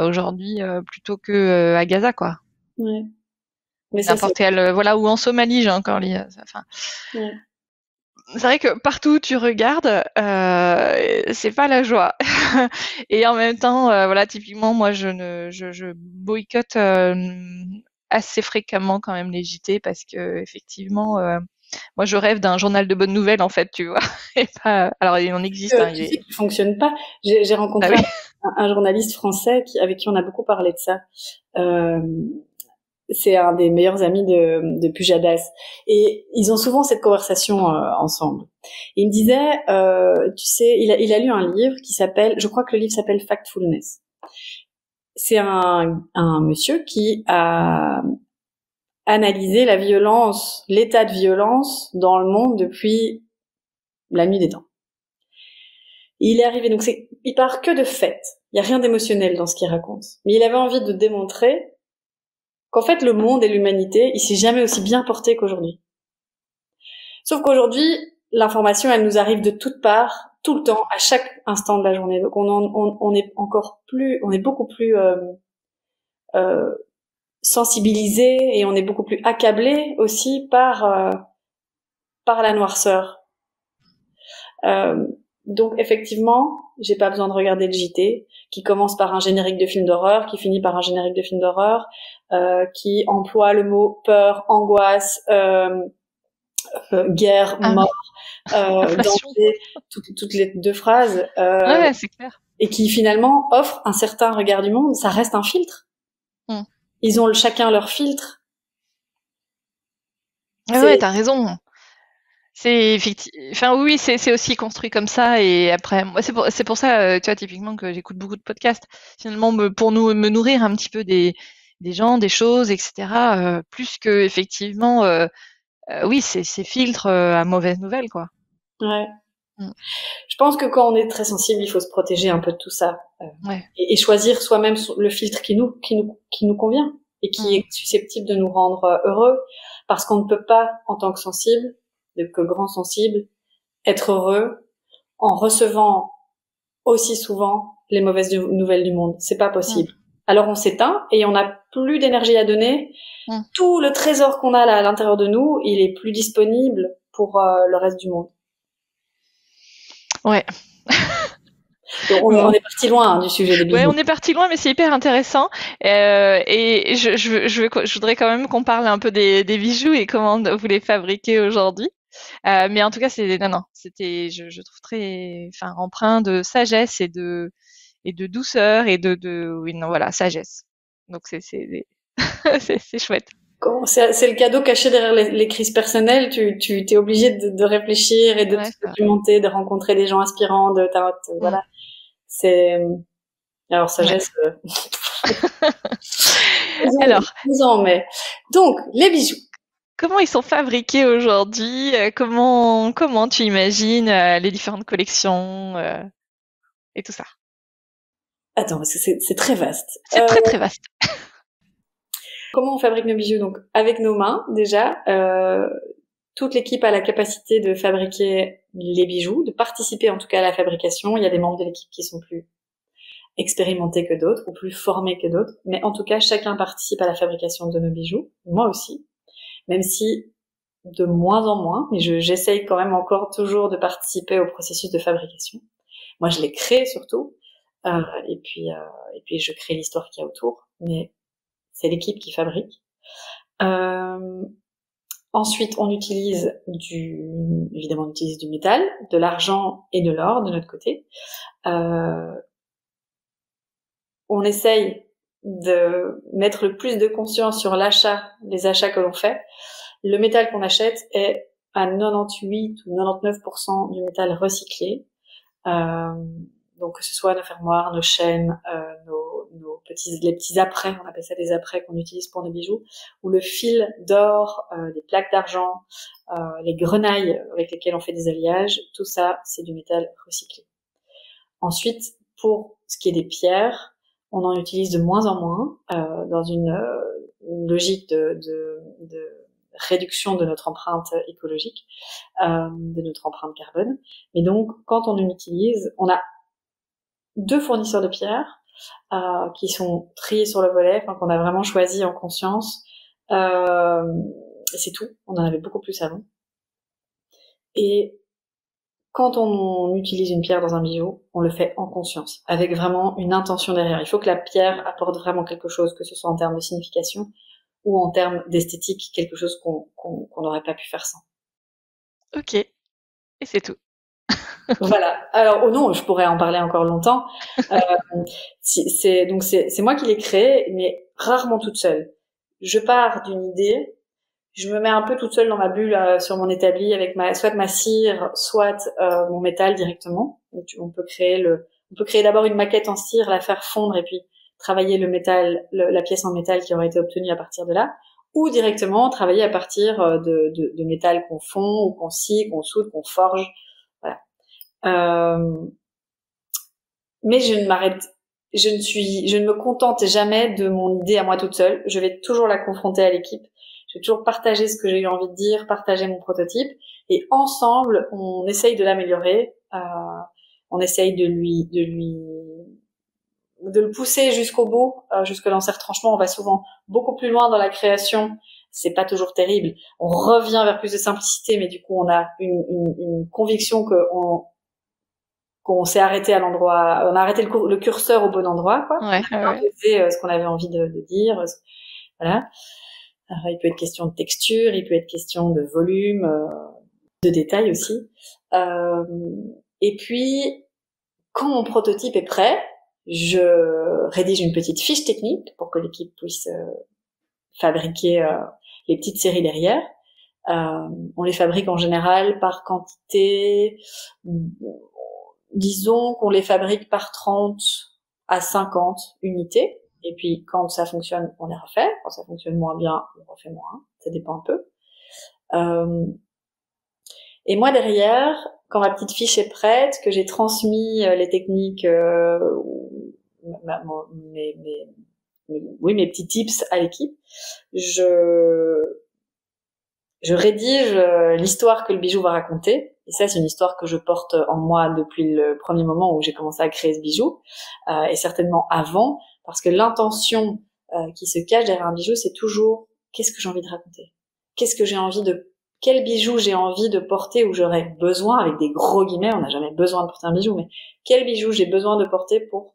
S1: aujourd'hui plutôt que à Gaza, quoi.
S2: Ouais.
S1: Mais n'importe quel, voilà, ou en Somalie, j'ai encore lu. Enfin, ouais. C'est vrai que partout où tu regardes, c'est pas la joie. Et en même temps, voilà, typiquement, moi, je boycotte assez fréquemment quand même les JT parce que effectivement, moi, je rêve d'un journal de bonnes nouvelles, en fait, tu vois. Et pas... Alors, il en existe.
S2: Tu sais qu'il fonctionne pas. J'ai rencontré un journaliste français avec qui on a beaucoup parlé de ça. C'est un des meilleurs amis de Pujadas. Et ils ont souvent cette conversation ensemble. Il me disait, tu sais, il a lu un livre qui s'appelle, je crois que le livre s'appelle Factfulness. C'est un monsieur qui a analysé la violence, l'état de violence dans le monde depuis la nuit des temps. Il est arrivé, donc il part que de faits. Il y a rien d'émotionnel dans ce qu'il raconte. Mais il avait envie de démontrer qu'en fait, le monde et l'humanité, il s'est jamais aussi bien porté qu'aujourd'hui. Sauf qu'aujourd'hui, l'information, elle nous arrive de toutes parts, tout le temps, à chaque instant de la journée. Donc, on est beaucoup plus sensibilisé et on est beaucoup plus accablé aussi par la noirceur. Donc, effectivement, j'ai pas besoin de regarder le JT, qui commence par un générique de film d'horreur, qui finit par un générique de film d'horreur, qui emploie le mot peur, angoisse, guerre, mort, danger, toutes les deux phrases,
S1: ouais, c'est clair.
S2: Et qui finalement offre un certain regard du monde. Ça reste un filtre. Ils ont chacun leur filtre.
S1: Ouais, t'as raison. C'est enfin oui, c'est aussi construit comme ça. Et après, moi, c'est pour ça, tu vois, typiquement que j'écoute beaucoup de podcasts. Finalement, pour me nourrir un petit peu des gens, des choses, etc. Plus que effectivement, oui, ces filtres à mauvaises nouvelles, quoi.
S2: Ouais. Je pense que quand on est très sensible, il faut se protéger un peu de tout ça,
S1: ouais.
S2: et choisir soi-même le filtre qui nous convient et qui est susceptible de nous rendre heureux, parce qu'on ne peut pas, en tant que sensible, que grand sensible, être heureux en recevant aussi souvent les mauvaises nouvelles du monde. C'est pas possible. Alors on s'éteint et on n'a plus d'énergie à donner. Tout le trésor qu'on a là à l'intérieur de nous, il est plus disponible pour le reste du monde.
S1: Ouais.
S2: On est parti loin du sujet des bijoux.
S1: Ouais, on est parti loin, mais c'est hyper intéressant. Et je voudrais quand même qu'on parle un peu des bijoux et comment vous les fabriquez aujourd'hui. Mais en tout cas, non, c'était, je trouve très, enfin, empreint de sagesse et de douceur oui, non, voilà, sagesse. Donc c'est chouette.
S2: C'est le cadeau caché derrière les crises personnelles. Tu t'es obligé de réfléchir et de te
S1: Ouais, c'est vrai.
S2: documenter, de rencontrer des gens inspirants,
S1: Mm.
S2: voilà. C'est, alors,
S1: Ouais.
S2: sagesse,
S1: Alors,
S2: vous en met. Donc, les bijoux.
S1: comment ils sont fabriqués aujourd'hui? Comment tu imagines les différentes collections et tout ça?
S2: Attends, parce que c'est très vaste.
S1: C'est très très vaste.
S2: Comment on fabrique nos bijoux? Donc, avec nos mains, déjà. Toute l'équipe a la capacité de fabriquer les bijoux, de participer en tout cas à la fabrication. Il y a des membres de l'équipe qui sont plus expérimentés que d'autres ou plus formés que d'autres, mais en tout cas, chacun participe à la fabrication de nos bijoux. Moi aussi, même si de moins en moins, mais j'essaye quand même encore toujours de participer au processus de fabrication. Moi, je les crée surtout, euh, et puis je crée l'histoire qu'il y a autour, mais c'est l'équipe qui fabrique. Euh, Ensuite, évidemment, on utilise du métal, de l'argent et de l'or de notre côté. Euh, on essaye de mettre le plus de conscience sur les achats que l'on fait. Le métal qu'on achète est à 98 ou 99% du métal recyclé. Euh, donc que ce soit nos fermoirs, nos chaînes, les petits apprêts, on appelle ça des apprêts qu'on utilise pour nos bijoux, ou le fil d'or, les plaques d'argent, les grenailles avec lesquelles on fait des alliages, tout ça c'est du métal recyclé. Ensuite, pour ce qui est des pierres, on en utilise de moins en moins dans une logique de réduction de notre empreinte écologique, de notre empreinte carbone. Et donc, quand on en utilise, on a 2 fournisseurs de pierres qui sont triés sur le volet, enfin, qu'on a vraiment choisi en conscience. C'est tout. On en avait beaucoup plus avant. Et quand on utilise une pierre dans un bijou, on le fait en conscience, avec vraiment une intention derrière. Il faut que la pierre apporte vraiment quelque chose, que ce soit en termes de signification ou en termes d'esthétique, quelque chose qu'on n'aurait pas pu faire sans.
S1: Ok, et c'est tout.
S2: Voilà. Alors, oh non, je pourrais en parler encore longtemps. Euh, c'est moi qui l'ai créé, mais rarement toute seule. Je pars d'une idée, je me mets un peu toute seule dans ma bulle sur mon établi avec soit ma cire, soit mon métal directement. Donc, on peut créer d'abord une maquette en cire, la faire fondre et puis travailler le métal, la pièce en métal qui aurait été obtenue à partir de là, ou directement travailler à partir de métal qu'on fond ou qu'on scie, qu'on soude, qu'on forge. Voilà. Mais je ne me contente jamais de mon idée à moi toute seule. Je vais toujours la confronter à l'équipe. Je vais toujours partager ce que j'ai eu envie de dire, partager mon prototype, et ensemble, on essaye de l'améliorer. On essaye de le pousser jusqu'au bout, jusque dans ses retranchements. On va souvent beaucoup plus loin dans la création. C'est pas toujours terrible. On revient vers plus de simplicité, mais du coup, on a une conviction qu'on s'est arrêté à l'endroit, on a arrêté le curseur au bon endroit, quoi.
S1: Ouais,
S2: On a
S1: ouais.
S2: posé ce qu'on avait envie de dire. Voilà. Il peut être question de texture, il peut être question de volume, de détails aussi. Et puis, quand mon prototype est prêt, je rédige une petite fiche technique pour que l'équipe puisse fabriquer les petites séries derrière. On les fabrique en général par quantité. Disons qu'on les fabrique par 30 à 50 unités. Et puis, quand ça fonctionne, on les refait. Quand ça fonctionne moins bien, on refait moins. Ça dépend un peu. Et moi, derrière, quand ma petite fiche est prête, que j'ai transmis les techniques, mes petits tips à l'équipe, je rédige l'histoire que le bijou va raconter. Et ça, c'est une histoire que je porte en moi depuis le premier moment où j'ai commencé à créer ce bijou, et certainement avant, parce que l'intention qui se cache derrière un bijou, c'est toujours qu'est-ce que j'ai envie de raconter, quel bijou j'ai envie de porter, ou j'aurais besoin, avec des gros guillemets, on n'a jamais besoin de porter un bijou, mais quel bijou j'ai besoin de porter pour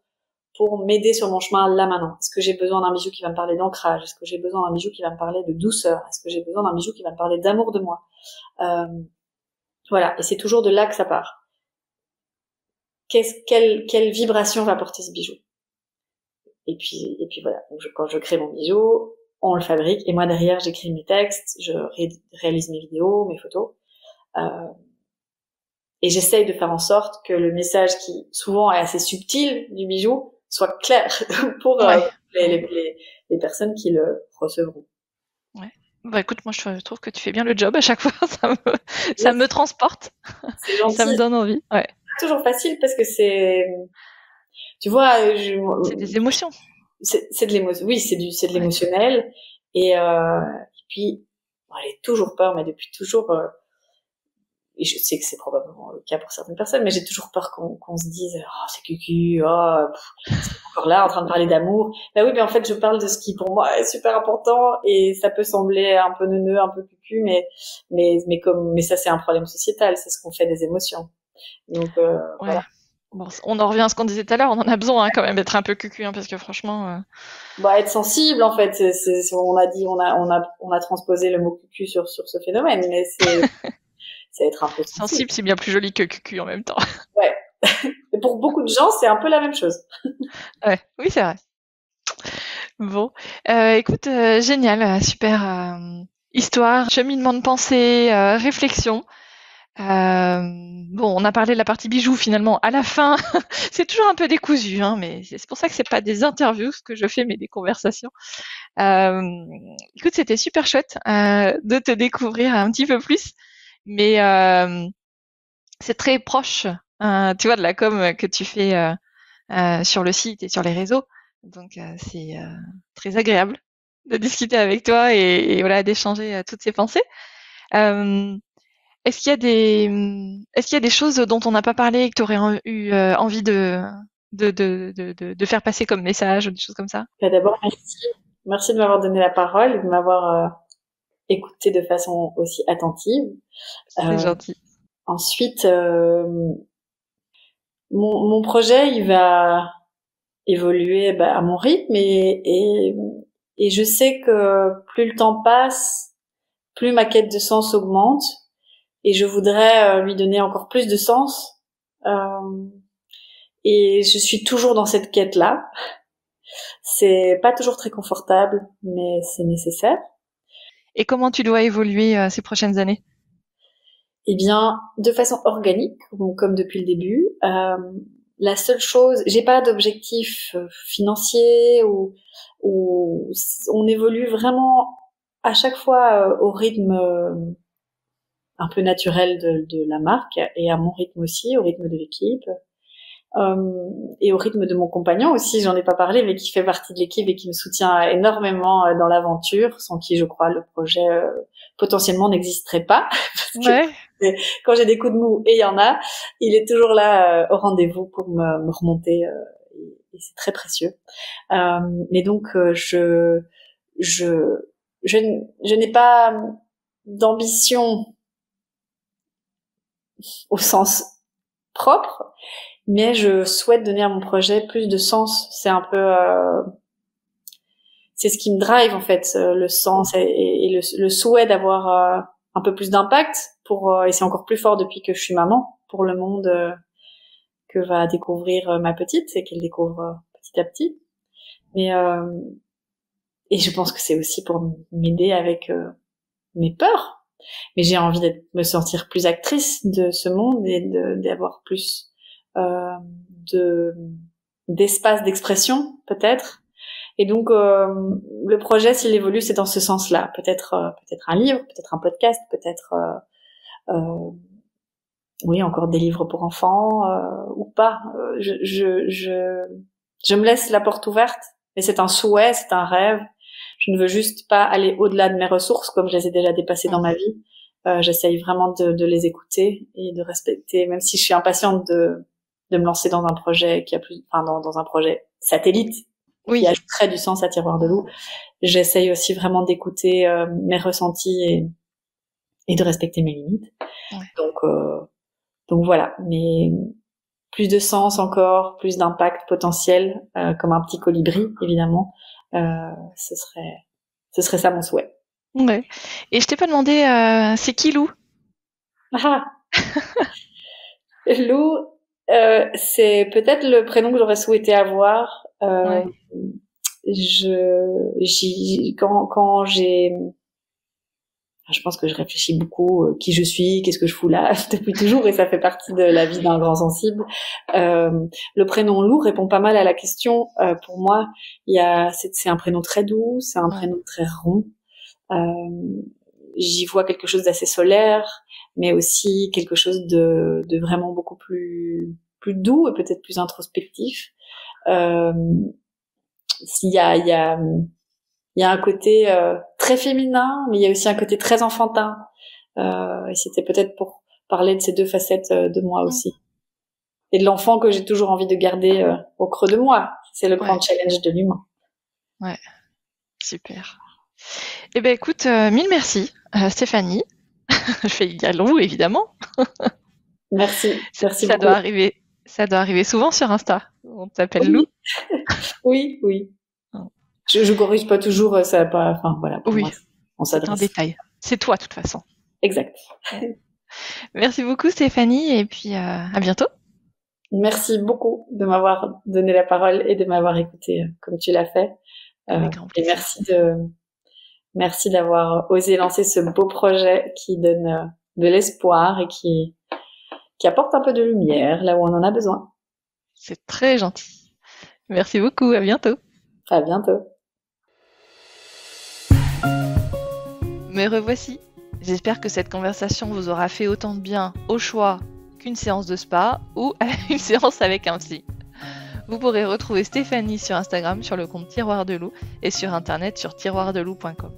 S2: m'aider sur mon chemin là maintenant. Est-ce que j'ai besoin d'un bijou qui va me parler d'ancrage? Est-ce que j'ai besoin d'un bijou qui va me parler de douceur? Est-ce que j'ai besoin d'un bijou qui va me parler d'amour de moi? Voilà, et c'est toujours de là que ça part. Quelle vibration va porter ce bijou? Et puis voilà. Donc quand je crée mon bijou, on le fabrique, et moi derrière j'écris mes textes, je réalise mes vidéos, mes photos, et j'essaye de faire en sorte que le message qui souvent est assez subtil du bijou soit clair pour les personnes qui le recevront.
S1: Ouais. Bah écoute, moi je trouve que tu fais bien le job à chaque fois, ça me transporte,
S2: c'est gentil.
S1: Ça me donne envie. Ouais.
S2: C'est toujours facile parce que c'est, tu vois,
S1: c'est des émotions.
S2: C'est de l'émotion. Oui, c'est de l'émotionnel. Et puis, bon, j'ai toujours peur, mais depuis toujours. Et je sais que c'est probablement le cas pour certaines personnes, mais j'ai toujours peur qu'on se dise, oh c'est cucu, c'est encore là en train de parler d'amour. Bah oui, mais en fait je parle de ce qui pour moi est super important, et ça peut sembler un peu neuneux, un peu cucu, mais ça c'est un problème sociétal, c'est ce qu'on fait des émotions. Donc voilà.
S1: Bon, on en revient à ce qu'on disait tout à l'heure, on en a besoin quand même d'être un peu cucu, parce que franchement.
S2: Être sensible en fait, on a dit, on a transposé le mot cucu sur ce phénomène, mais c'est être un peu
S1: sensible, c'est bien plus joli que cucu en même temps.
S2: Ouais. Et pour beaucoup de gens, c'est un peu la même chose.
S1: Ouais, oui, c'est vrai. Bon, écoute, génial, super histoire, cheminement de pensée, réflexion. Bon, on a parlé de la partie bijoux finalement à la fin. C'est toujours un peu décousu, mais c'est pour ça que c'est pas des interviews ce que je fais, mais des conversations. Écoute, c'était super chouette de te découvrir un petit peu plus, mais c'est très proche, tu vois, de la com que tu fais sur le site et sur les réseaux. Donc c'est très agréable de discuter avec toi et voilà, d'échanger toutes ces pensées. Est-ce qu'il y a des choses dont on n'a pas parlé et que tu aurais eu envie de faire passer comme message ou des choses comme ça?
S2: D'abord, merci de m'avoir donné la parole et de m'avoir écouté de façon aussi attentive.
S1: C'est gentil.
S2: Ensuite, mon projet, il va évoluer à mon rythme, et je sais que plus le temps passe, plus ma quête de sens augmente, et je voudrais lui donner encore plus de sens. Et je suis toujours dans cette quête-là. C'est pas toujours très confortable, mais c'est nécessaire.
S1: Et comment tu dois évoluer ces prochaines années?
S2: Eh bien, de façon organique, comme depuis le début. La seule chose, j'ai pas d'objectif financier, ou on évolue vraiment à chaque fois au rythme un peu naturel de la marque, et à mon rythme aussi, au rythme de l'équipe. Et au rythme de mon compagnon aussi, j'en ai pas parlé, mais qui fait partie de l'équipe et qui me soutient énormément dans l'aventure, sans qui je crois le projet potentiellement n'existerait pas. Parce que quand j'ai des coups de mou, et il y en a, il est toujours là au rendez-vous pour me remonter, et c'est très précieux. Mais donc je n'ai pas d'ambition au sens propre, mais je souhaite donner à mon projet plus de sens. C'est un peu, c'est ce qui me drive en fait, le sens et le souhait d'avoir un peu plus d'impact et c'est encore plus fort depuis que je suis maman, pour le monde que va découvrir ma petite et qu'elle découvre petit à petit. Mais et je pense que c'est aussi pour m'aider avec mes peurs. Mais j'ai envie de me sentir plus actrice de ce monde et d'avoir plus d'espace d'expression peut-être. Et donc le projet, s'il évolue, c'est dans ce sens-là. Peut-être un livre, peut-être un podcast, peut-être oui, encore des livres pour enfants ou pas. Je me laisse la porte ouverte, mais c'est un souhait, c'est un rêve. Je ne veux juste pas aller au-delà de mes ressources, comme je les ai déjà dépassées dans ma vie. J'essaye vraiment de les écouter et de respecter, même si je suis impatiente de me lancer dans un projet dans un projet satellite, qui ajouterait du sens à Tiroir de Loup. J'essaye aussi vraiment d'écouter mes ressentis et de respecter mes limites. Donc voilà, mais plus de sens encore, plus d'impact potentiel, comme un petit colibri, évidemment. Ce serait ça mon souhait.
S1: Ouais. Et je t'ai pas demandé, c'est qui Lou?
S2: Lou, c'est peut-être le prénom que j'aurais souhaité avoir.
S1: Ouais.
S2: Quand j'ai, je pense que je réfléchis beaucoup, qui je suis, qu'est-ce que je fous là depuis toujours, et ça fait partie de la vie d'un grand sensible. Le prénom Lou répond pas mal à la question. Pour moi, c'est un prénom très doux, c'est un prénom très rond. J'y vois quelque chose d'assez solaire, mais aussi quelque chose de vraiment beaucoup plus doux et peut-être plus introspectif. Il y a un côté très féminin, mais il y a aussi un côté très enfantin. Et c'était peut-être pour parler de ces deux facettes de moi aussi. Et de l'enfant que j'ai toujours envie de garder au creux de moi. C'est le grand challenge de l'humain.
S1: Ouais, super. Eh ben écoute, mille merci, Stéphanie. Je fais dire Lou, évidemment.
S2: Merci beaucoup.
S1: Ça doit arriver souvent sur Insta. On t'appelle Lou.
S2: Oui. Je corrige pas toujours, ça pas, enfin voilà.
S1: Oui.
S2: Moi, on s'adresse.
S1: C'est un détail. C'est toi, de toute façon.
S2: Exact.
S1: Merci beaucoup, Stéphanie, et puis à bientôt.
S2: Merci beaucoup de m'avoir donné la parole et de m'avoir écouté comme tu l'as fait. Et merci d'avoir osé lancer ce beau projet qui donne de l'espoir et qui apporte un peu de lumière là où on en a besoin.
S1: C'est très gentil. Merci beaucoup, à bientôt.
S2: À bientôt.
S1: Me revoici. J'espère que cette conversation vous aura fait autant de bien au choix qu'une séance de spa ou une séance avec un psy. Vous pourrez retrouver Stéphanie sur Instagram sur le compte Tiroir de Lou et sur internet sur tiroirdelou.com.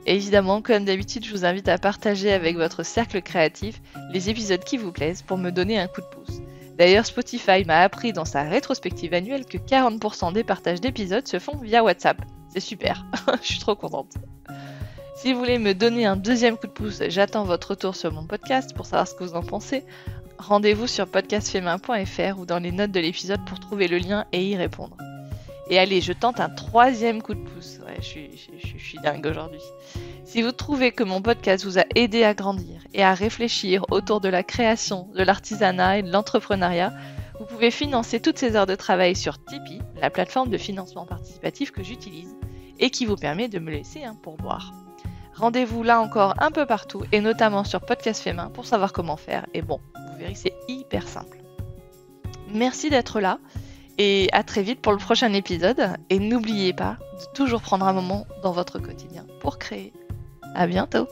S1: Et évidemment, comme d'habitude, je vous invite à partager avec votre cercle créatif les épisodes qui vous plaisent pour me donner un coup de pouce. D'ailleurs, Spotify m'a appris dans sa rétrospective annuelle que 40% des partages d'épisodes se font via WhatsApp. C'est super, je suis trop contente. Si vous voulez me donner un deuxième coup de pouce, j'attends votre retour sur mon podcast pour savoir ce que vous en pensez. Rendez-vous sur podcastfemain.fr ou dans les notes de l'épisode pour trouver le lien et y répondre. Et allez, je tente un troisième coup de pouce. Ouais, je suis dingue aujourd'hui. Si vous trouvez que mon podcast vous a aidé à grandir et à réfléchir autour de la création, de l'artisanat et de l'entrepreneuriat, vous pouvez financer toutes ces heures de travail sur Tipeee, la plateforme de financement participatif que j'utilise et qui vous permet de me laisser un pourboire. Rendez-vous là encore un peu partout et notamment sur Podcast Fait Main pour savoir comment faire. Et bon, vous verrez, c'est hyper simple. Merci d'être là et à très vite pour le prochain épisode. Et n'oubliez pas de toujours prendre un moment dans votre quotidien pour créer. À bientôt!